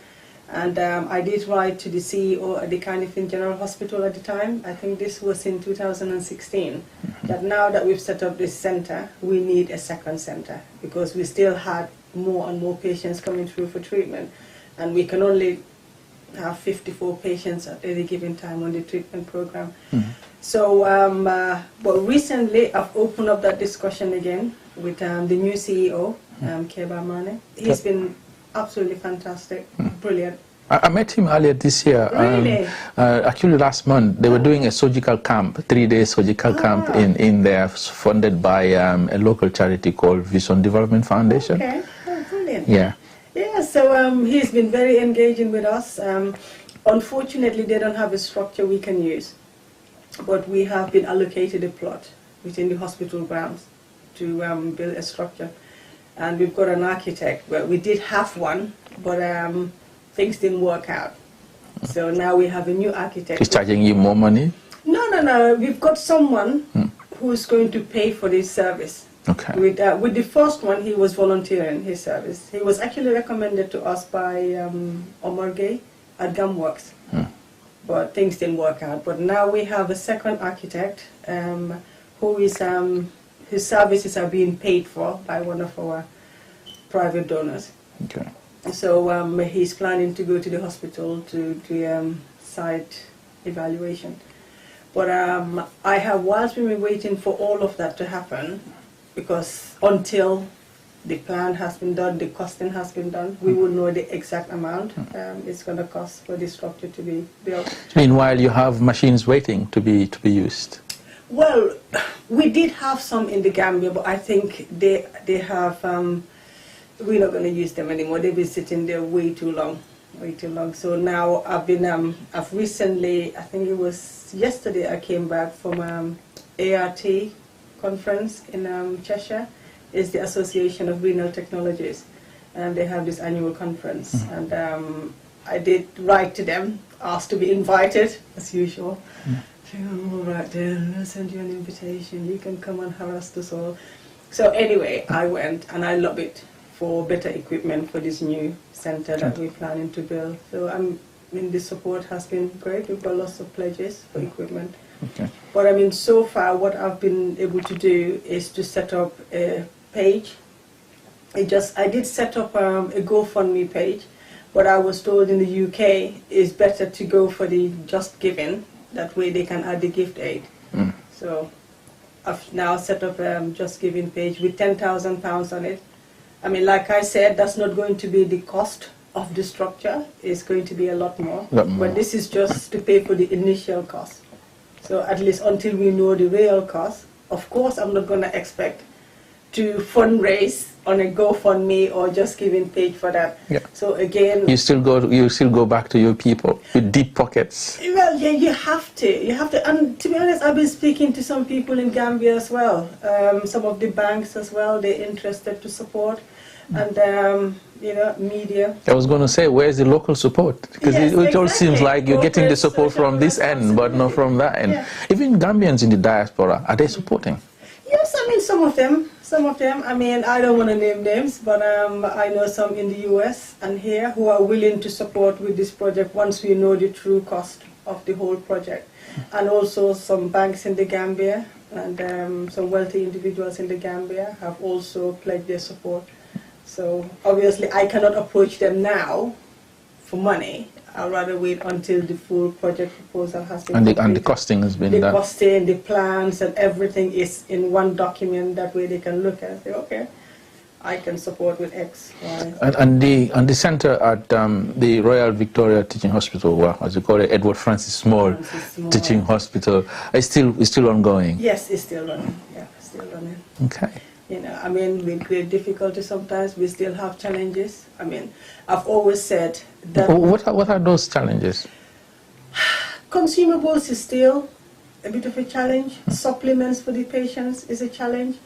And I did write to the CEO at the Carnifin General Hospital at the time, I think this was in 2016, that now that we've set up this center, we need a second center, because we still had more and more patients coming through for treatment. And we can only have 54 patients at any given time on the treatment program. So, but recently I've opened up that discussion again with the new CEO, Keba Mane. He's been absolutely fantastic, brilliant. I met him earlier this year. Really? Actually last month, they were doing a surgical camp, 3-day surgical camp in there, funded by a local charity called Vision Development Foundation. Okay, oh, brilliant. Yeah. Yeah, so he's been very engaging with us. Unfortunately, they don't have a structure we can use, but we have been allocated a plot within the hospital grounds to build a structure. And we've got an architect. Well, we did have one, but things didn't work out. So now we have a new architect. He's charging you more money? No. We've got someone who's going to pay for this service. Okay. With the first one, he was volunteering his service. He was actually recommended to us by Omar Gay at GAMWorks. But things didn't work out. But now we have a second architect who is, his services are being paid for by one of our private donors. Okay. So he's planning to go to the hospital to do site evaluation. But whilst we've been waiting for all of that to happen, because until the plan has been done, the costing has been done, we will know the exact amount it's going to cost for the structure to be built. Meanwhile, you have machines waiting to be used. Well, we did have some in the Gambia, but I think they have, we're not going to use them anymore. They've been sitting there way too long. So now I've recently, I think it was yesterday, I came back from ART conference in Cheshire. Is the Association of Renal Technologies, and they have this annual conference. And I did write to them, asked to be invited, as usual. All right then, I'll send you an invitation. You can come and harass us all. So anyway, I went, and I love it for better equipment for this new center that we're planning to build. So the support has been great. We've got lots of pledges for equipment. Okay. But I mean, so far what I've been able to do is to set up a page. I did set up a GoFundMe page, but I was told in the UK it's better to go for the Just Giving. That way they can add the gift aid. So I've now set up a Just Giving page with £10,000 on it. I mean, like I said, that's not going to be the cost of the structure. It's going to be a lot more. But this is just to pay for the initial cost. So at least until we know the real cost. Of course, I'm not going to expect to fundraise on a GoFundMe or Just Giving page for that. Yeah. So again, you still go back to your people with deep pockets. Well, yeah, you have to. And to be honest, I've been speaking to some people in Gambia as well. Some of the banks as well. They're interested to support, and media. I was going to say, where's the local support? Because it all seems like you're getting the support from this end, but not from that end. Yeah. Even Gambians in the diaspora, are they supporting? Yes, I mean, some of them. I mean, I don't want to name names, but I know some in the US and here who are willing to support with this project once we know the true cost of the whole project. And also some banks in the Gambia and some wealthy individuals in the Gambia have also pledged their support. So obviously I cannot approach them now for money. I'd rather wait until the full project proposal has been completed. And the costing has been done. The costing, the plans and everything is in one document. That way they can look at it and say, okay, I can support with X, Y. And the center at the Royal Victoria Teaching Hospital, well, as you call it, Edward Francis Small Teaching Hospital, is still ongoing? Yes, it's still running. Yeah, still running. Okay. You know, I mean, with great difficulty sometimes, we still have challenges. I mean, I've always said that... What are those challenges? Consumables is still a bit of a challenge. Supplements for the patients is a challenge.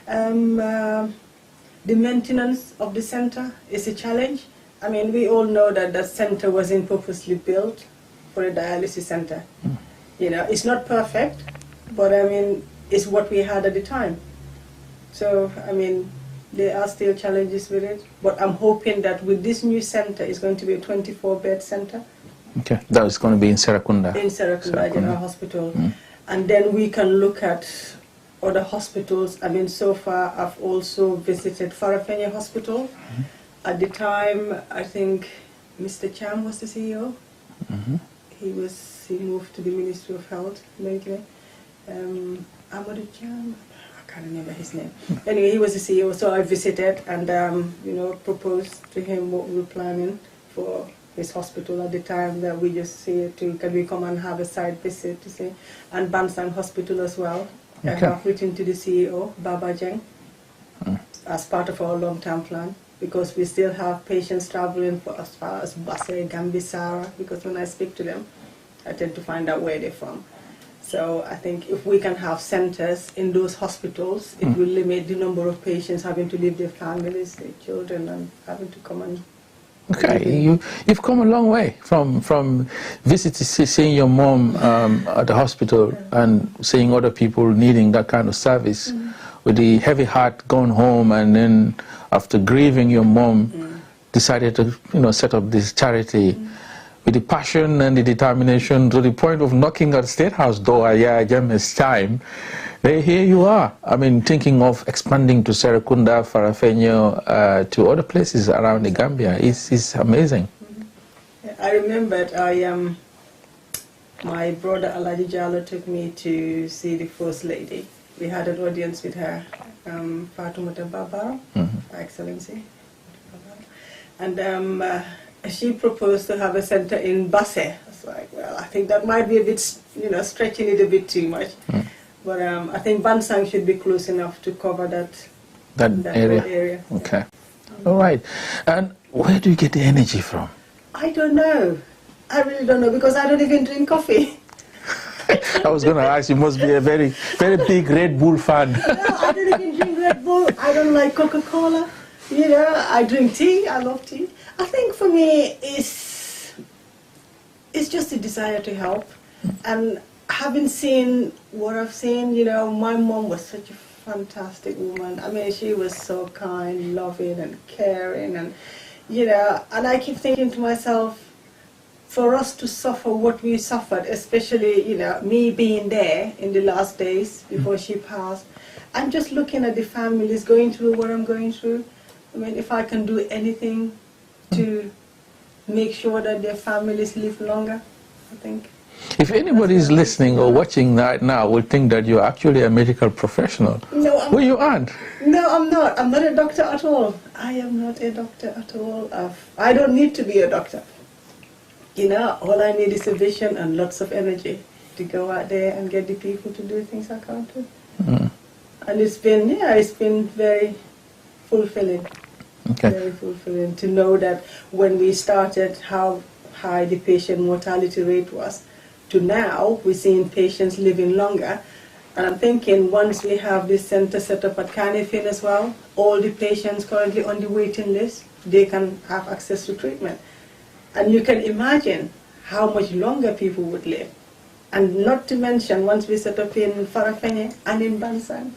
The maintenance of the center is a challenge. I mean, we all know that the center wasn't purposely built for a dialysis center. You know, it's not perfect, but I mean, it's what we had at the time. So, I mean, there are still challenges with it, but I'm hoping that with this new center, it's going to be a 24-bed center. Okay, that is going to be in Serakunda. In Serakunda General Hospital. And then we can look at other hospitals. I mean, so far I've also visited Farafenni Hospital. At the time, I think Mr. Cham was the CEO. He moved to the Ministry of Health lately. Amadou Cham, I can't remember his name. Anyway, he was the CEO, so I visited and you know, proposed to him what we were planning for his hospital at the time, that we just say to, can we come and have a site visit to see, and Bansang Hospital as well. I have written to the CEO, Baba Jeng, as part of our long-term plan, because we still have patients traveling for as far as Basse, Gambia, Sara, because when I speak to them, I tend to find out where they're from. So I think if we can have centers in those hospitals, it will limit the number of patients having to leave their families, their children, and having to come and... Okay, you've come a long way from seeing your mom at the hospital and seeing other people needing that kind of service, with the heavy heart going home, and then after grieving your mom, decided to, you know, set up this charity with the passion and the determination to the point of knocking at the State House door at Jammeh's time. Here you are. I mean, thinking of expanding to Serakunda, Farafenni, to other places around the Gambia. It's amazing. I remembered my brother Alaji Jallo took me to see the First Lady. We had an audience with her, Fatoumata Barbara, Her Excellency. And she proposed to have a center in Basse. I was like, well, I think that might be a bit, you know, stretching it a bit too much. But I think Bansang should be close enough to cover that area. Okay. All right. And where do you get the energy from? I don't know. I really don't know, because I don't even drink coffee. I was going to ask, you must be a very, very big Red Bull fan. No, I don't even drink Red Bull. I don't like Coca-Cola. You know, I drink tea. I love tea. I think for me, it's just a desire to help. And having seen what I've seen, you know, my mom was such a fantastic woman. I mean, she was so kind, loving, and caring, and, you know, and I keep thinking to myself, for us to suffer what we suffered, especially, you know, me being there in the last days before she passed, I'm just looking at the families going through what I'm going through. I mean, if I can do anything to make sure that their families live longer, I think. If anybody is listening or watching right now would think that you're actually a medical professional, no, you aren't. No, I'm not. I'm not a doctor at all. I am not a doctor at all. I don't need to be a doctor. You know, all I need is a vision and lots of energy to go out there and get the people to do things I can't do. And it's been very fulfilling. Very fulfilling to know that when we started, how high the patient mortality rate was, to now we're seeing patients living longer. And I'm thinking once we have this center set up at Carnifin as well, all the patients currently on the waiting list, they can have access to treatment. And you can imagine how much longer people would live. And not to mention, once we set up in Farafenni and in Bansang,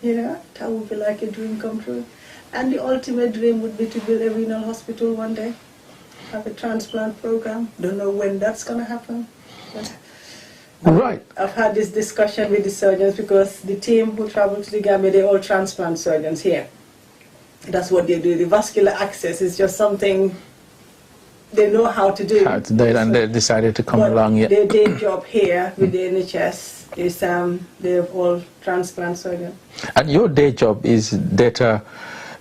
you know, that would be like a dream come true. And the ultimate dream would be to build a renal hospital one day, have a transplant program. Don't know when that's going to happen. Right. I've had this discussion with the surgeons because the team who travel to the Gambia, they're all transplant surgeons here. That's what they do. The vascular access is just something they know how to do. How to do it, and they decided to come along. Yeah. Their day job here with the NHS is they're all transplant surgeons. And your day job is data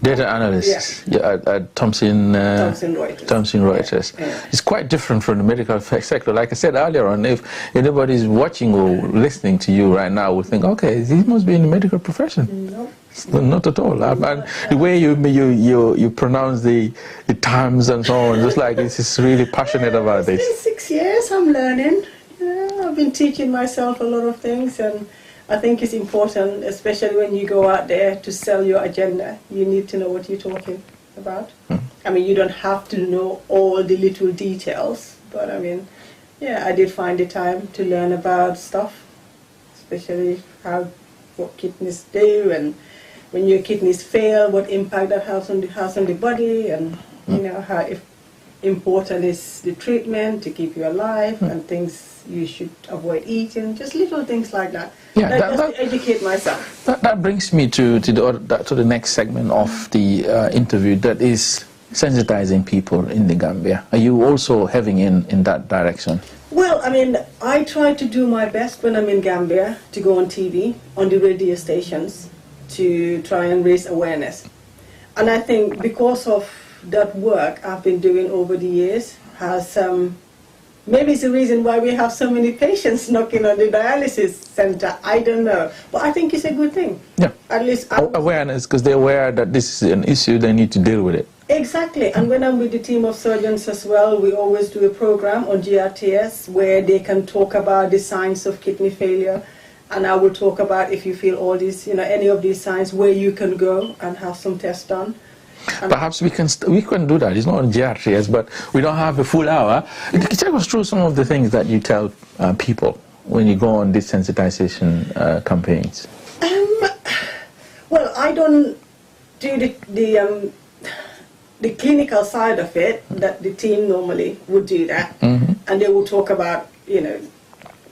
analyst at Thomson Reuters. Yeah. It's quite different from the medical sector. Like I said earlier on, if anybody's watching or listening to you right now, will think, okay, he must be in the medical profession. No. Not at all. And the way you pronounce the terms and so on, just like it's just really passionate about this. It's been 6 years. I'm learning. I've been teaching myself a lot of things, and I think it's important, especially when you go out there to sell your agenda. You need to know what you're talking about. I mean, you don't have to know all the little details, but I mean, yeah, I did find the time to learn about stuff, especially what kidneys do, and when your kidneys fail, what impact that has on the body, and you know how important is the treatment to keep you alive, and things you should avoid eating, just little things like that. Yeah, just to educate myself. That brings me to the next segment of the interview, that is sensitizing people in the Gambia. Are you also heading in that direction? Well, I mean, I try to do my best when I'm in Gambia to go on TV, on the radio stations, to try and raise awareness. And I think because of that work I've been doing over the years has maybe it's the reason why we have so many patients knocking on the dialysis center. I don't know, but I think it's a good thing. Yeah. At least awareness, because they're aware that this is an issue, they need to deal with it. Exactly. And when I'm with the team of surgeons as well, we always do a program on GRTS where they can talk about the signs of kidney failure. And I will talk about, if you feel all these, any of these signs, where you can go and have some tests done. Perhaps we can do that. It's not on GRTS, but we don't have a full hour. Take us through some of the things that you tell people when you go on these sensitization campaigns. Well, I don't do the clinical side of it. That the team normally would do that, and they will talk about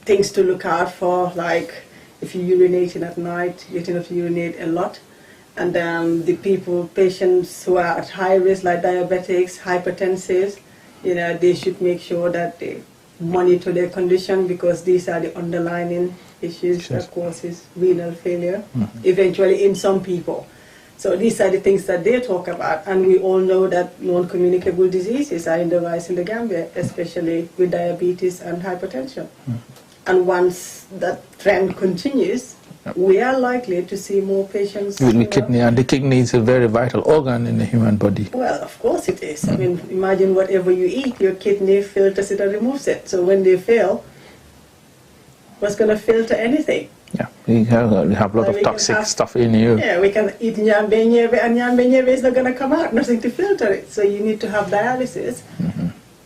things to look out for, like if you're urinating at night, you have to urinate a lot. And the patients who are at high risk, like diabetics, hypertensives, they should make sure that they monitor their condition, because these are the underlying issues that causes renal failure, eventually in some people. So these are the things that they talk about, and we all know that non-communicable diseases are in the rise in the Gambia, especially with diabetes and hypertension. And once that trend continues, we are likely to see more patients with the kidney, and the kidney is a very vital organ in the human body. Well, of course it is. I mean, imagine whatever you eat, your kidney filters it and removes it. So when they fail, what's going to filter anything? Yeah, you have a lot of toxic stuff in you. Yeah, we can eat nyambe nyebe, and nyambe nyebe is not going to come out, nothing to filter it. So you need to have dialysis.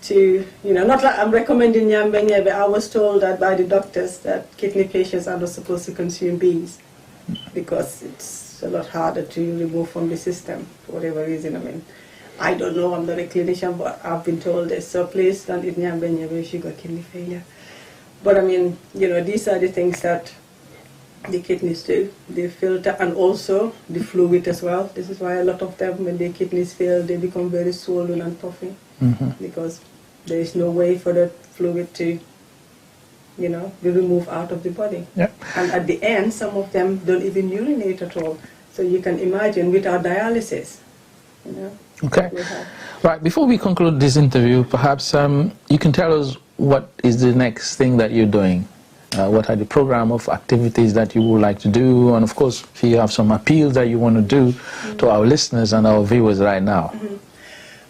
To, not like I'm recommending nyambe nyebe. I was told that by the doctors that kidney patients are not supposed to consume beans because it's a lot harder to remove from the system for whatever reason. I mean, I don't know, I'm not a clinician, but I've been told this. So please don't eat nyambe nyebe if you got kidney failure. But I mean, these are the things that the kidneys do. They filter, and also the fluid as well. This is why a lot of them, when their kidneys fail, they become very swollen and puffy, because there is no way for the fluid to, be removed out of the body. Yeah. And at the end, some of them don't even urinate at all. So you can imagine without dialysis, Okay. Right, before we conclude this interview, perhaps you can tell us what is the next thing that you're doing. What are the program of activities that you would like to do? And of course, if you have some appeals that you want to do to our listeners and our viewers right now.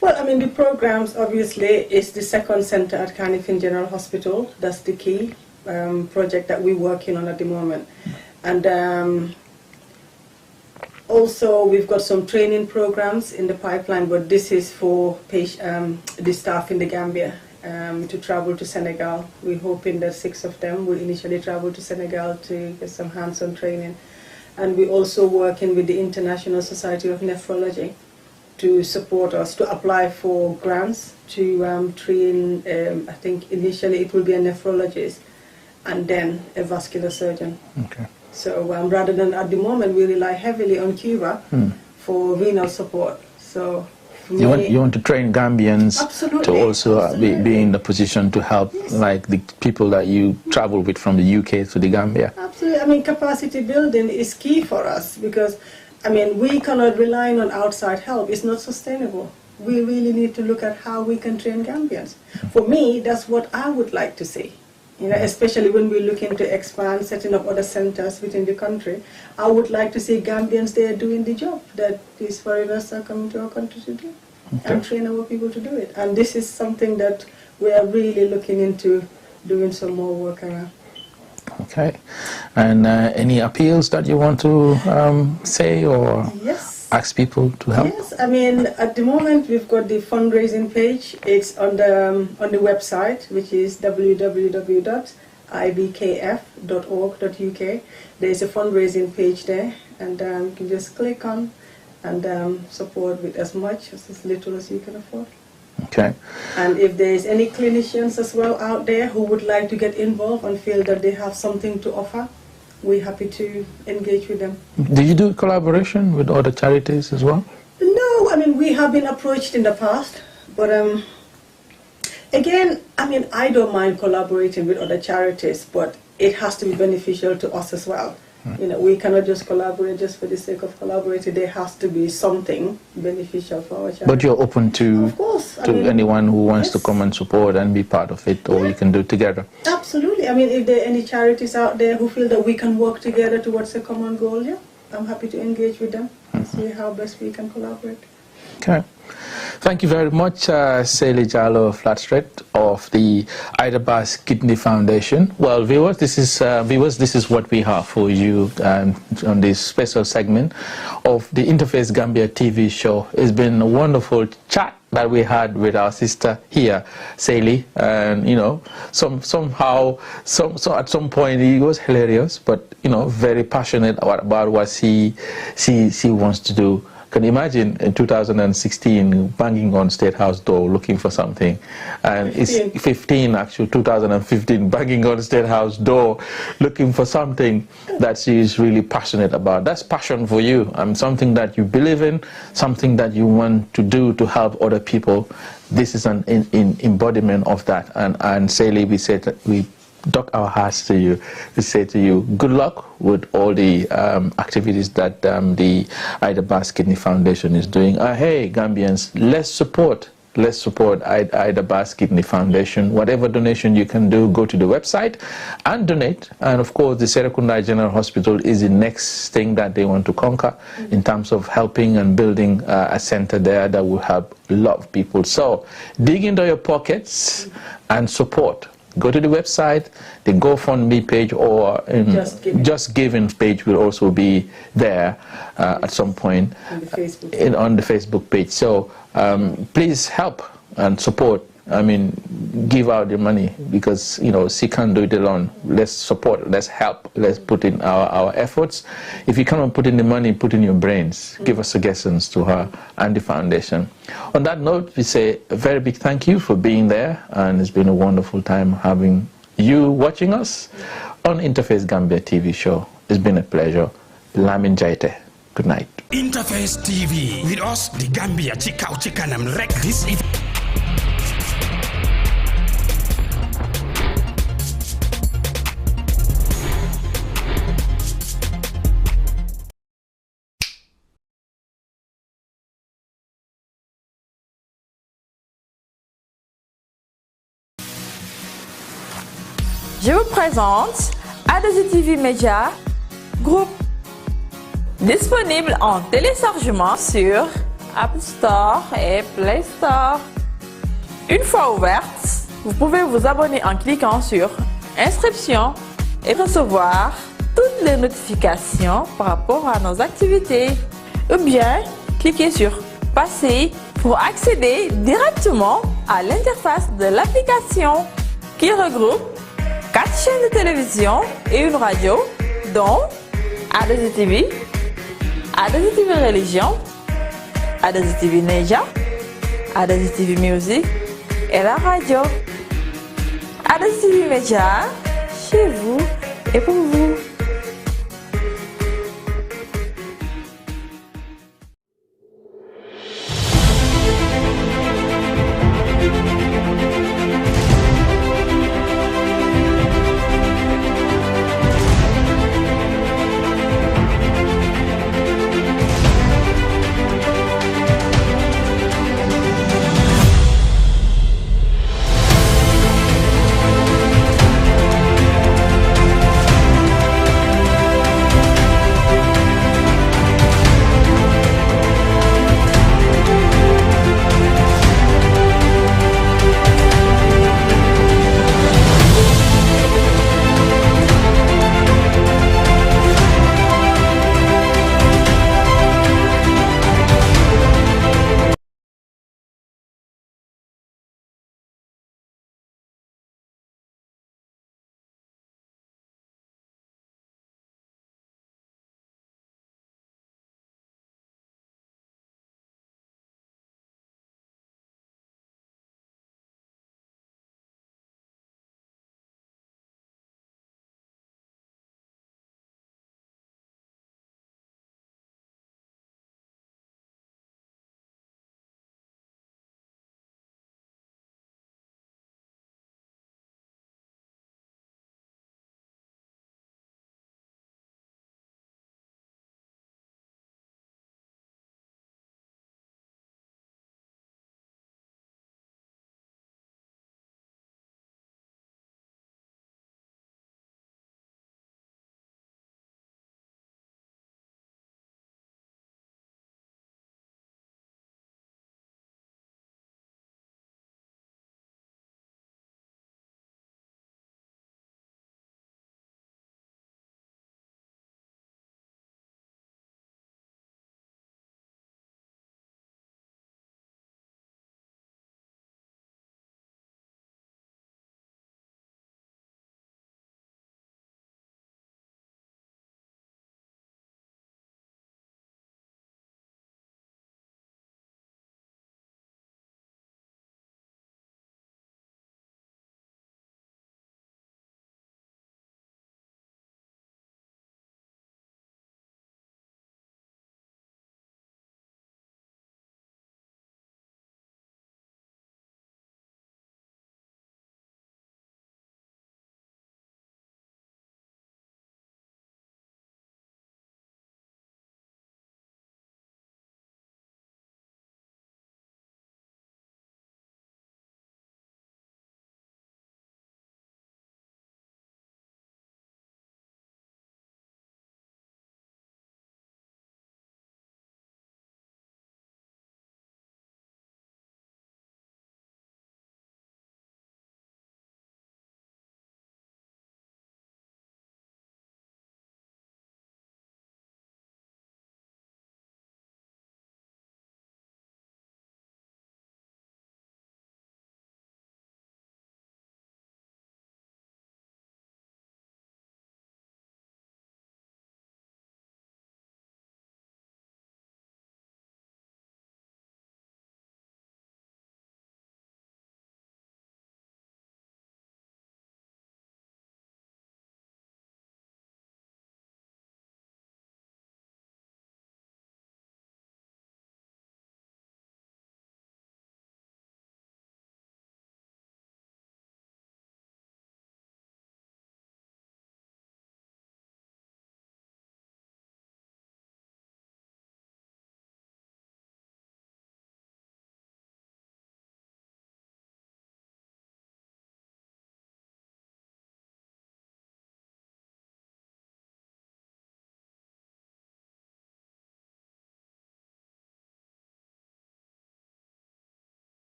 Well, I mean, the programs, obviously, is the second center at Carnifin General Hospital. That's the key project that we're working on at the moment. And also, we've got some training programs in the pipeline, but this is for the staff in the Gambia to travel to Senegal. We're hoping that 6 of them will initially travel to Senegal to get some hands-on training. And we're also working with the International Society of Nephrology to support us, to apply for grants to train, I think initially it will be a nephrologist and then a vascular surgeon. Okay. So rather than at the moment, we rely heavily on Cuba for renal support. So you want to train Gambians to also be in the position to help, like the people that you travel with from the UK to the Gambia. Absolutely. I mean, capacity building is key for us because, I mean, we cannot rely on outside help. It's not sustainable. We really need to look at how we can train Gambians. For me, that's what I would like to see. You know, especially when we're looking to expand, setting up other centers within the country. I would like to see Gambians there doing the job that these foreigners are coming to our country to do, and train our people to do it. And this is something that we are really looking into doing some more work around. Okay. And any appeals that you want to say or ask people to help? Yes, I mean, at the moment we've got the fundraising page. It's on the website, which is www.ibkf.org.uk. There's a fundraising page there, and you can just click on and support with as much as little as you can afford. Okay. And if there's any clinicians as well out there who would like to get involved and feel that they have something to offer, we're happy to engage with them. Do you do collaboration with other charities as well? No, I mean, we have been approached in the past, but again, I mean, I don't mind collaborating with other charities, but it has to be beneficial to us as well. You know, we cannot just collaborate just for the sake of collaborating. There has to be something beneficial for our charity. But you're open to, of course, anyone who wants to come and support and be part of it, or you can do it together. Absolutely. I mean, if there are any charities out there who feel that we can work together towards a common goal, I'm happy to engage with them and see how best we can collaborate. Okay. Thank you very much, Sally Jallo Flatstreet of the Ida Bass Kidney Foundation. Well, viewers, this is what we have for you on this special segment of the Interface Gambia TV show. It's been a wonderful chat that we had with our sister here, Sally, and somehow at some point it was hilarious, but very passionate about what she wants to do. Can you imagine in 2016 banging on State House door looking for something, and it's 2015 banging on State House door looking for something that she is really passionate about. That's passion for you, something that you believe in, something that you want to do to help other people. This is an embodiment of that. And Sally, we dock our hearts to you. We say to you, good luck with all the activities that the Ida Bass Kidney Foundation is doing. Hey, Gambians, let's support Ida Bass Kidney Foundation. Whatever donation you can do, go to the website and donate. And of course, the Serekunda General Hospital is the next thing that they want to conquer in terms of helping and building a center there that will help a lot of people. So dig into your pockets and support. Go to the website, the GoFundMe page, or Just Giving page will also be there at some point on the Facebook page. So please help and support. I mean, give out your money because, she can't do it alone. Let's support, let's help, let's put in our efforts. If you cannot put in the money, put in your brains. Give us suggestions to her and the foundation. On that note, we say a very big thank you for being there, and it's been a wonderful time having you watching us on Interface Gambia TV show. It's been a pleasure. Lamin Jaite. Good night. Interface TV. With us, the Gambia Chikanam Rek. This is Je vous présente ADZ-TV Media Group, disponible en téléchargement sur Apple Store et Play Store. Une fois ouverte, vous pouvez vous abonner en cliquant sur Inscription et recevoir toutes les notifications par rapport à nos activités. Ou bien, cliquez sur Passer pour accéder directement à l'interface de l'application qui regroupe 4 chaînes de télévision et une radio, dont ADZ-TV, ADZ-TV Religion, Adesi TV Neja, Adesi TV Music et la radio. Adesi TV Media, chez vous et pour vous.